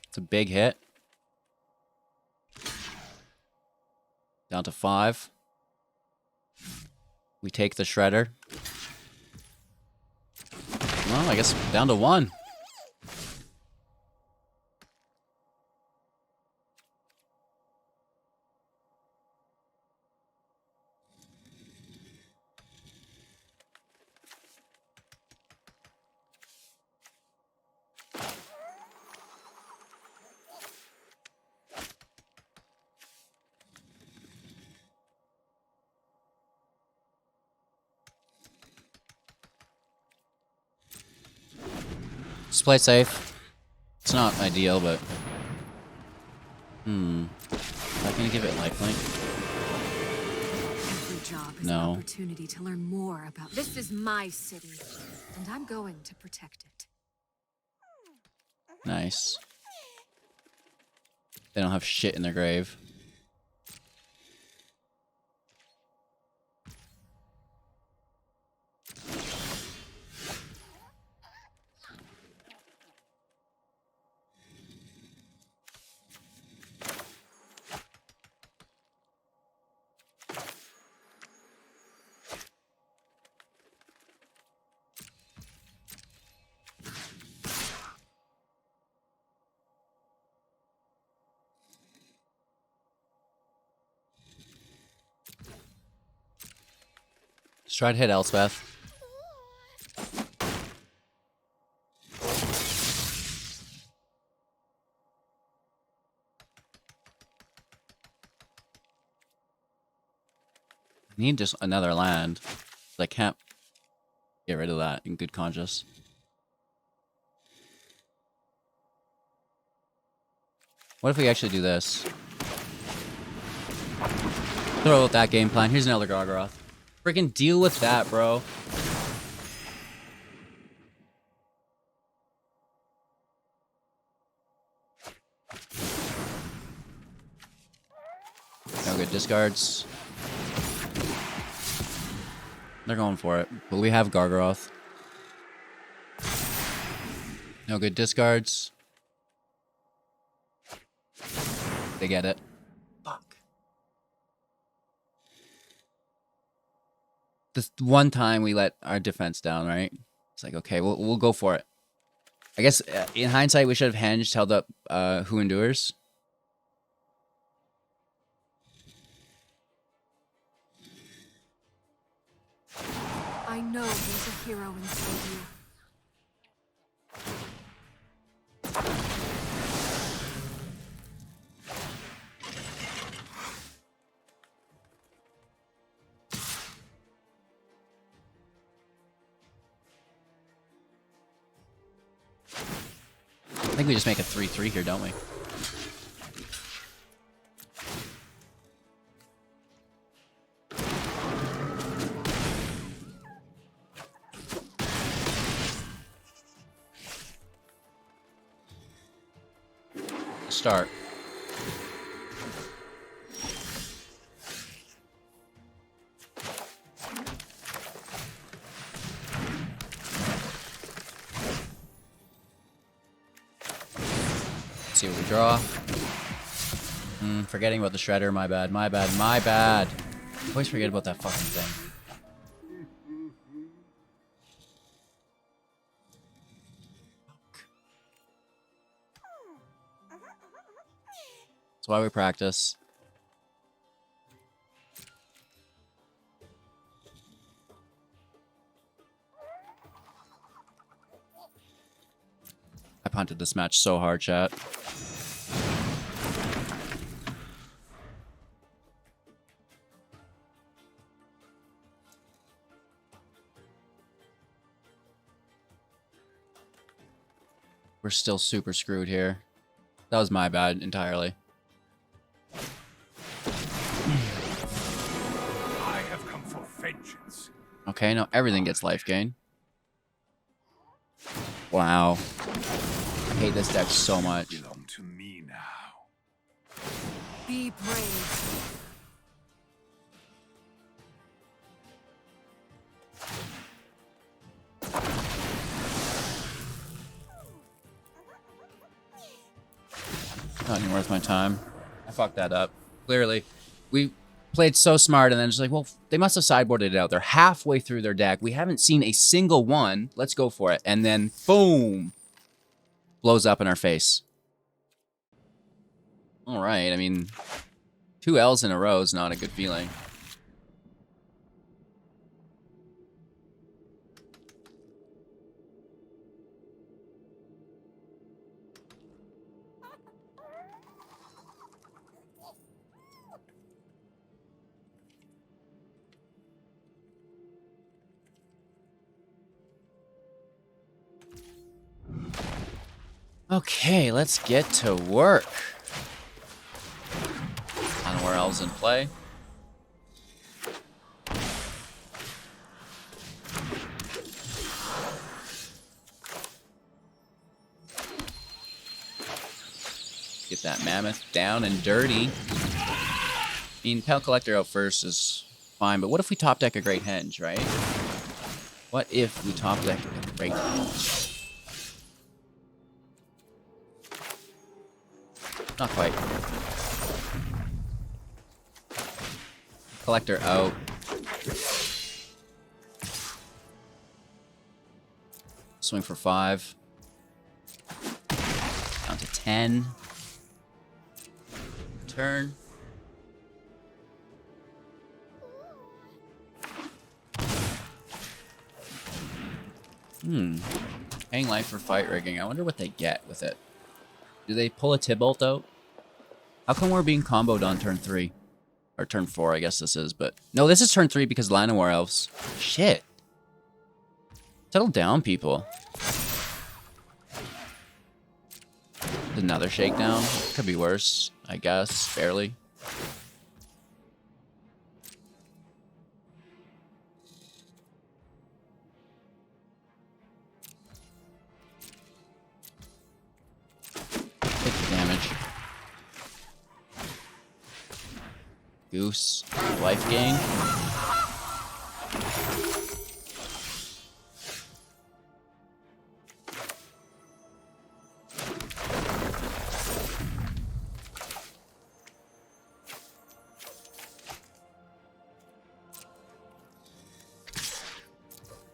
It's a big hit. Down to 5. We take the shredder. Well, I guess down to 1. Just play safe. It's not ideal, but... Am I gonna give it lifelink? Every job is No. an opportunity to learn more about... This is my city, and I'm going to protect it. Nice. They don't have shit in their grave. Just try to hit Elspeth. I need just another land. I can't get rid of that in good conscience. What if we actually do this? Throw out that game plan. Here's another Gargaroth. Freaking deal with that, bro. No good discards. They're going for it. But we have Gargaroth. No good discards. They get it. Fuck. This one time we let our defense down, right? It's like, okay, we'll go for it. I guess in hindsight, we should have hinged, held up Who Endures. I know there's a hero inside you. I think we just make a 3-3 here, don't we? Start. See what we draw. Forgetting about the shredder. My bad. My bad. My bad. Always forget about that fucking thing. That's why we practice. I punted this match so hard, chat. We're still super screwed here. That was my bad entirely. I have come for vengeance. Okay, now everything gets life gain. Wow. I hate this deck so much. Belong to me now. Be brave. Not even worth my time. I fucked that up. Clearly. We played so smart and then just like, well, they must have sideboarded it out. They're halfway through their deck. We haven't seen a single one. Let's go for it. And then, boom! Blows up in our face. Alright, I mean, 2 L's in a row is not a good feeling. Okay, let's get to work. Where else in play? Get that mammoth down and dirty. I mean, Pal Collector out first is fine, but what if we top deck a Great Henge, right? What if we top deck a Great Henge? Not quite. Collector out. Swing for 5. Down to 10. Turn. Hang life for fight rigging. I wonder what they get with it. Do they pull a Tibalt out? How come we're being comboed on turn 3? Or turn 4, I guess this is, but... No, this is turn 3 because Llanowar Elves. Shit. Settle down, people. Another shakedown. Could be worse, I guess. Barely. Take the damage. Goose. Life gain.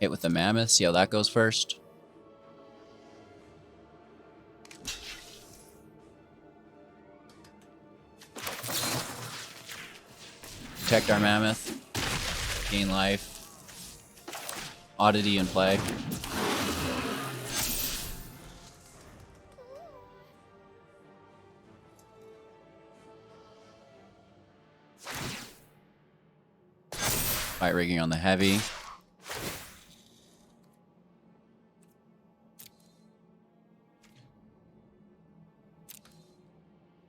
Hit with the mammoth. See how that goes first. Protect our mammoth. Gain life. Oddity in play. Fight rigging on the heavy.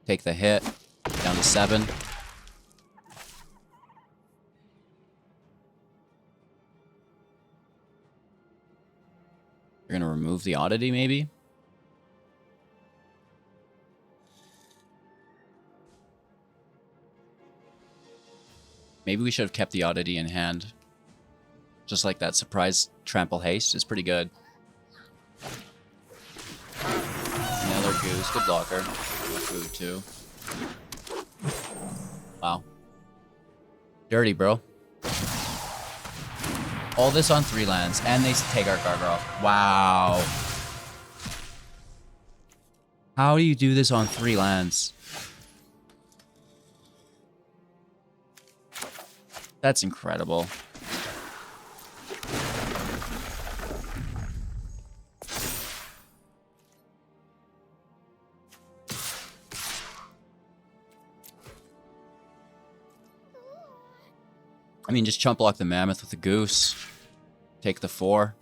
Take the hit. Down to 7. You're gonna remove the oddity, maybe? Maybe we should have kept the oddity in hand. Just like that surprise trample haste is pretty good. Another goose, good blocker. Food too. Wow. Dirty, bro. All this on 3 lands, and they take our Gargoyle. Wow. How do you do this on 3 lands? That's incredible. I mean, just chump block the mammoth with the goose. Take the 4.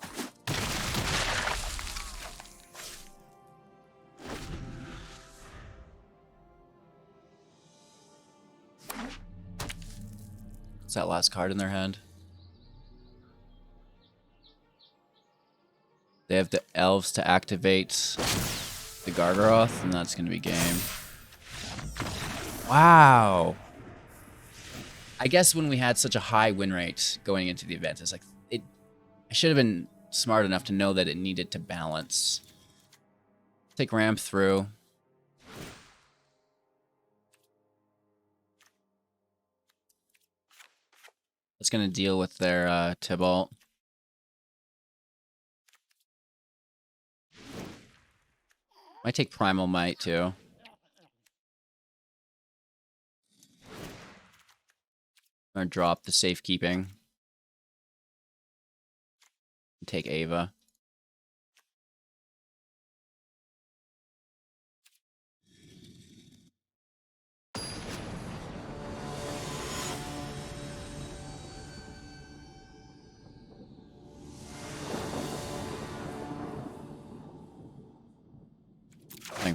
What's that last card in their hand? They have the elves to activate the Gargaroth, and that's going to be game. Wow. I guess when we had such a high win rate going into the event, it's like I should have been smart enough to know that it needed to balance. Take ramp through. It's gonna deal with their Tibalt. Might take Primal Might too. Or drop the safekeeping. Take Ava.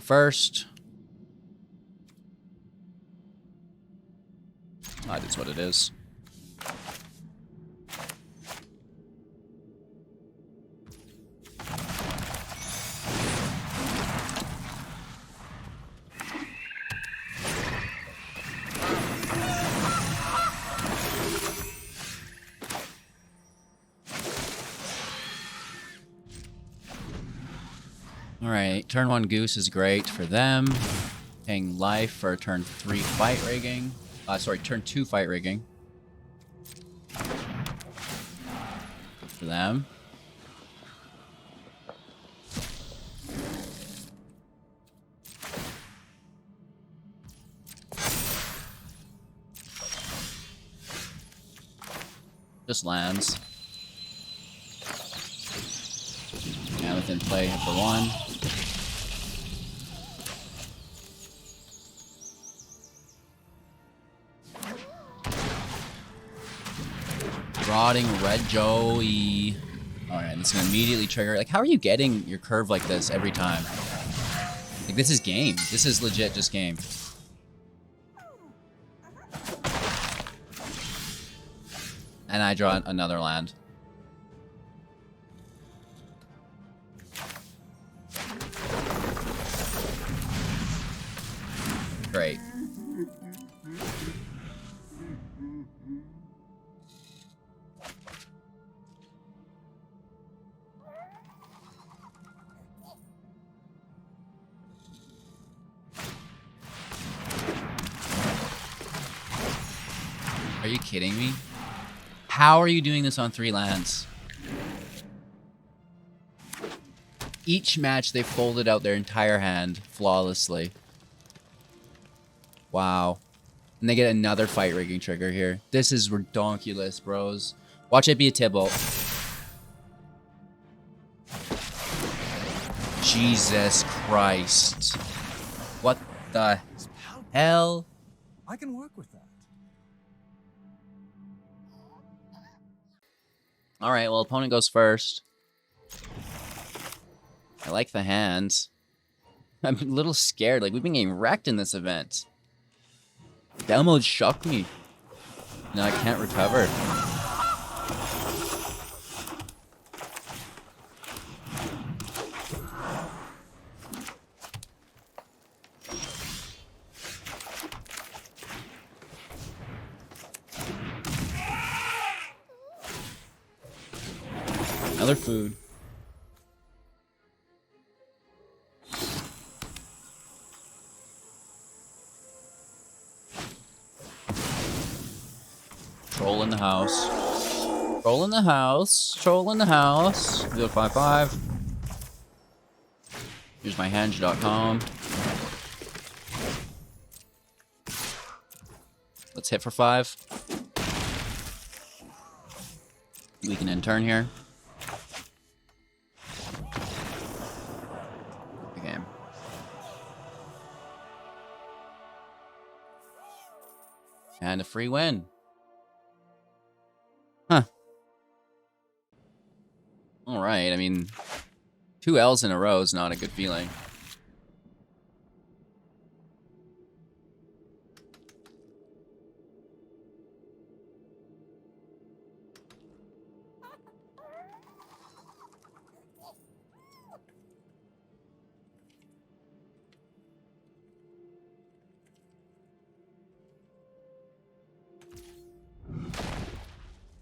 first. That is what it is. Alright, turn 1 Goose is great for them. Paying life for turn 3 fight rigging. Sorry, turn 2 fight rigging. For them. Just lands. Yeah, within play, hit for 1. Rotting Red Joey. Alright, this is gonna immediately trigger. Like, how are you getting your curve like this every time? Like, this is game. This is legit just game. And I draw another land. Great. Are you kidding me? How are you doing this on 3 lands? Each match they folded out their entire hand flawlessly. Wow. And they get another fight rigging trigger here. This is redonkulous, bros. Watch it be a Tybalt. Jesus Christ. What the hell? I can work with that. Alright, well, opponent goes first. I like the hands. I'm a little scared. Like, we've been getting wrecked in this event. Battle mode shocked me. Now I can't recover. Another food. Troll in the house. Troll in the house. Troll in the house. Do a 5/5. Here's my henge.com. Let's hit for 5. We can end turn here. Okay. And a free win. Huh. Alright, I mean, 2 L's in a row is not a good feeling.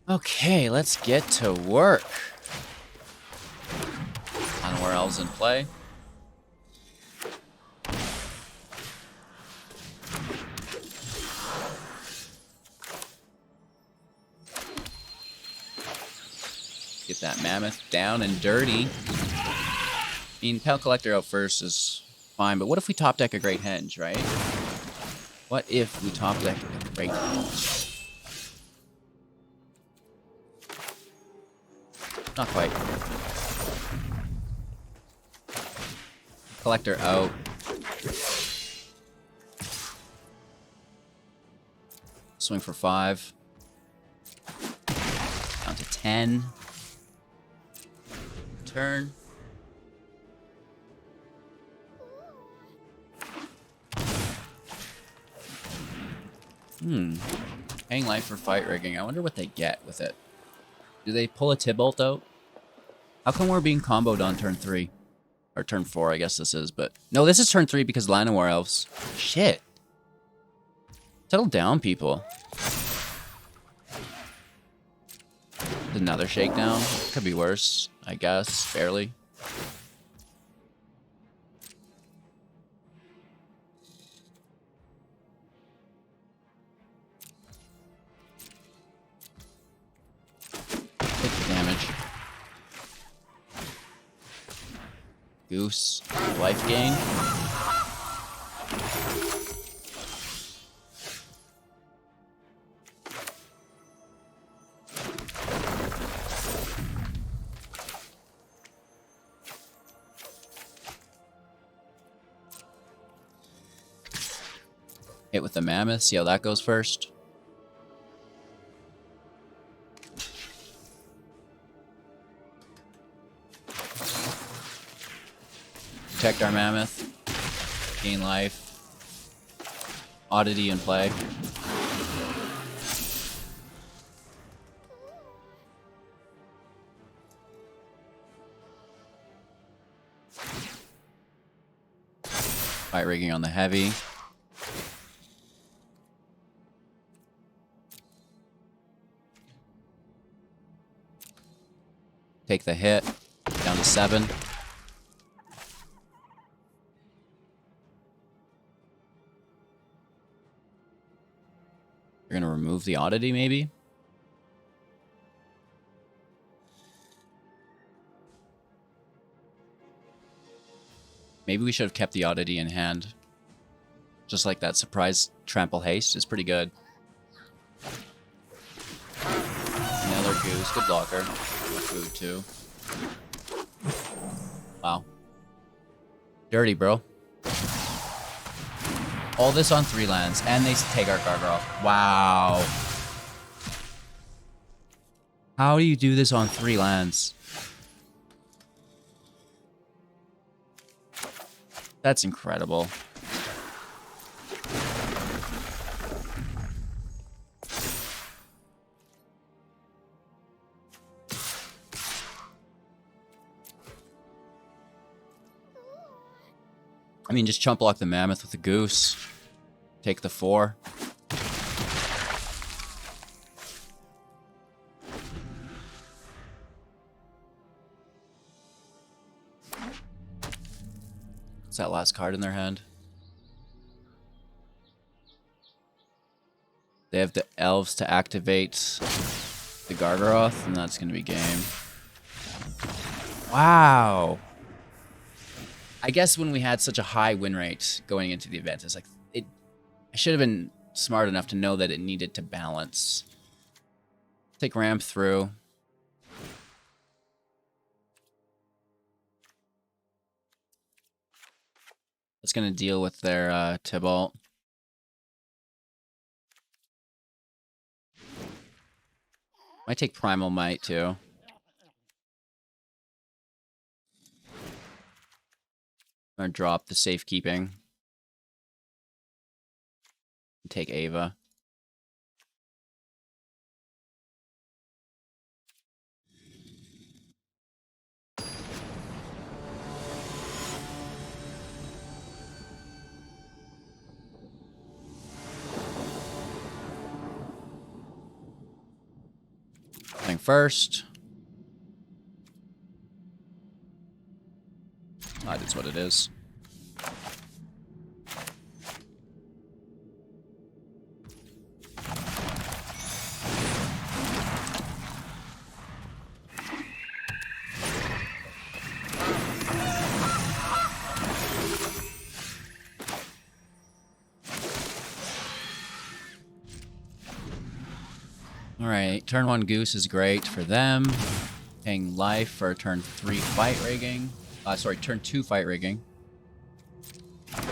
Okay, let's get to work. On where else in play. Get that mammoth down and dirty. I mean, Pal Collector out first is fine, but what if we top deck a Great Henge, right? What if we top deck a Great Henge? Not quite. Collector out. Swing for 5. Down to 10. Turn. Paying life for fight rigging. I wonder what they get with it. Do they pull a Tybalt out? How come we're being comboed on turn 3? Or turn 4, I guess this is, but... No, this is turn 3 because Llanowar Elves. Shit. Settle down, people. Another shakedown. Could be worse, I guess. Barely. Take the damage. Goose. Life gain. Hit with the mammoth, see how that goes first. Protect our mammoth. Gain life. Oddity in play. Fight rigging on the heavy. Take the hit. Down to 7. You're gonna remove the oddity, maybe? Maybe we should have kept the oddity in hand. Just like that surprise trample haste is pretty good. Another goose, good blocker. Food too. Wow. Dirty, bro. All this on 3 lands, and they take our Gargoyle. Wow. How do you do this on 3 lands? That's incredible. I mean, just chump block the mammoth with the goose. Take the 4. What's that last card in their hand? They have the elves to activate the Gargaroth, and that's going to be game. Wow. I guess when we had such a high win rate going into the event, it's like I should have been smart enough to know that it needed to balance. Take ramp through. It's gonna deal with their Tybalt. Might take Primal Might too. I'm gonna drop the safekeeping. Take Ava. Thing first. That is what it is. Alright, turn 1 goose is great for them. Paying life for turn 3 fight rigging. Sorry, turn 2 fight rigging. Good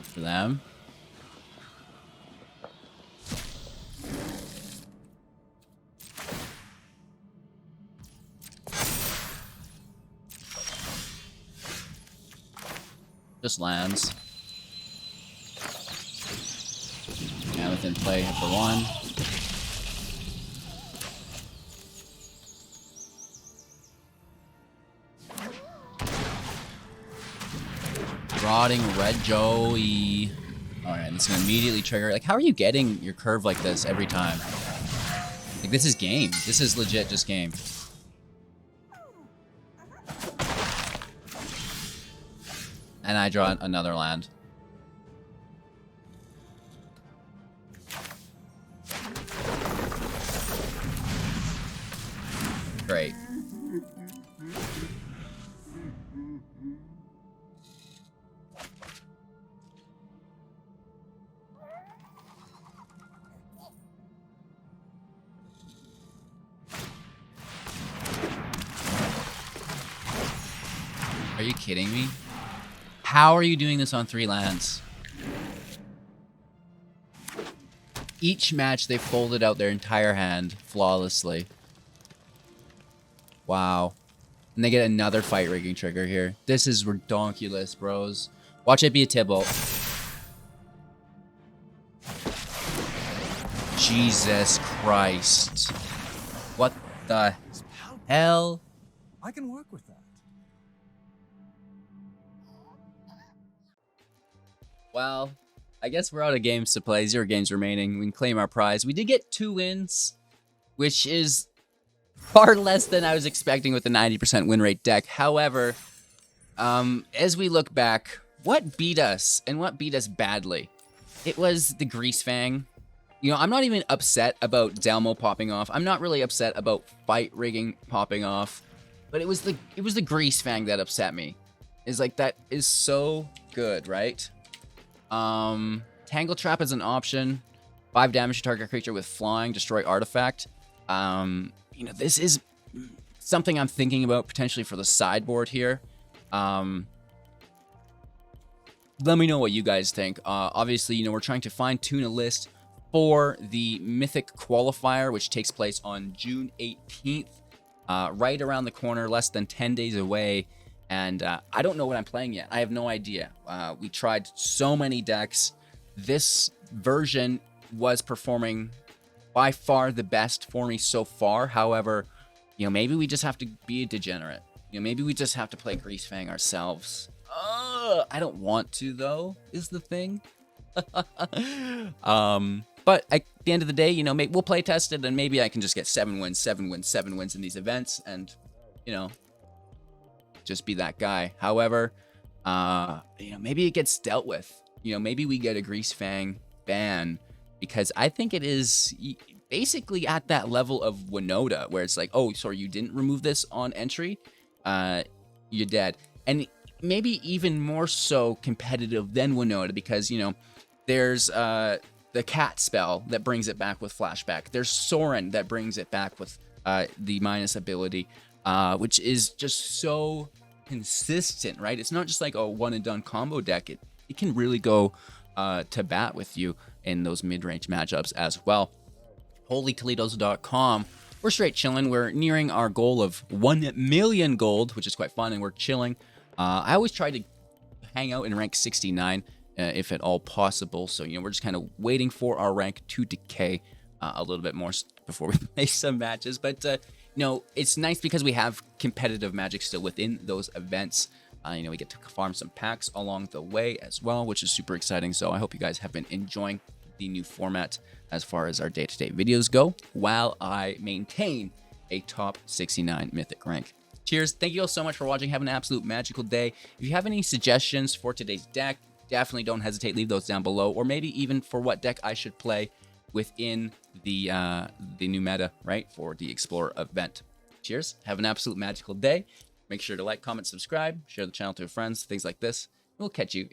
for them. Just lands. Earth in play for 1. Rotting Red Joey. Alright, it's gonna immediately trigger. Like, how are you getting your curve like this every time? Like, this is game. This is legit just game. And I draw another land. Great. Are you kidding me? How are you doing this on 3 lands? Each match, they folded out their entire hand flawlessly. Wow. And they get another fight rigging trigger here. This is redonkulous, bros. Watch it be a Tibble. Jesus Christ. What the hell? I can work with that. Well, I guess we're out of games to play. 0 games remaining. We can claim our prize. We did get 2 wins, which is far less than I was expecting with the 90% win rate deck. However, as we look back, what beat us and what beat us badly? It was the Greasefang. You know, I'm not even upset about Delmo popping off. I'm not really upset about fight rigging popping off, but it was the Greasefang that upset me. It's like, that is so good, right? Tangle Trap is an option. 5 damage to target creature with flying, destroy artifact. You know, this is something I'm thinking about potentially for the sideboard here. Let me know what you guys think. Obviously, you know, we're trying to fine-tune a list for the Mythic Qualifier, which takes place on June 18th. Right around the corner, less than 10 days away. And I don't know what I'm playing yet. I have no idea. We tried so many decks. This version was performing by far the best for me so far. However, you know, maybe we just have to be a degenerate. You know, maybe we just have to play Greasefang ourselves. I don't want to, though, is the thing. But at the end of the day, you know, we'll play test it, and maybe I can just get 7 wins, 7 wins, 7 wins in these events, and, you know, just be that guy. However, you know, maybe it gets dealt with. You know, maybe we get a Greasefang ban, because I think it is basically at that level of Winota, where it's like, oh, sorry, you didn't remove this on entry, you're dead. And maybe even more so competitive than Winota, because, you know, there's the Cat spell that brings it back with flashback. There's Sorin that brings it back with the minus ability, which is just so consistent, right? It's not just like a one and done combo deck. It can really go to bat with you in those mid-range matchups as well. HolyToledos.com. We're straight chilling. We're nearing our goal of 1 million gold, which is quite fun, and we're chilling. I always try to hang out in rank 69 if at all possible. So, you know, we're just kind of waiting for our rank to decay a little bit more before we play some matches. But, you know, it's nice because we have competitive Magic still within those events. You know, we get to farm some packs along the way as well, which is super exciting. So I hope you guys have been enjoying the new format as far as our day-to-day videos go, while I maintain a top 69 Mythic rank. Cheers. Thank you all so much for watching. Have an absolute magical day. If you have any suggestions for today's deck, definitely don't hesitate. Leave those down below, or maybe even for what deck I should play within the new meta, right, for the Explorer event. Cheers. Have an absolute magical day. Make sure to like, comment, subscribe, share the channel to your friends, things like this. We'll catch you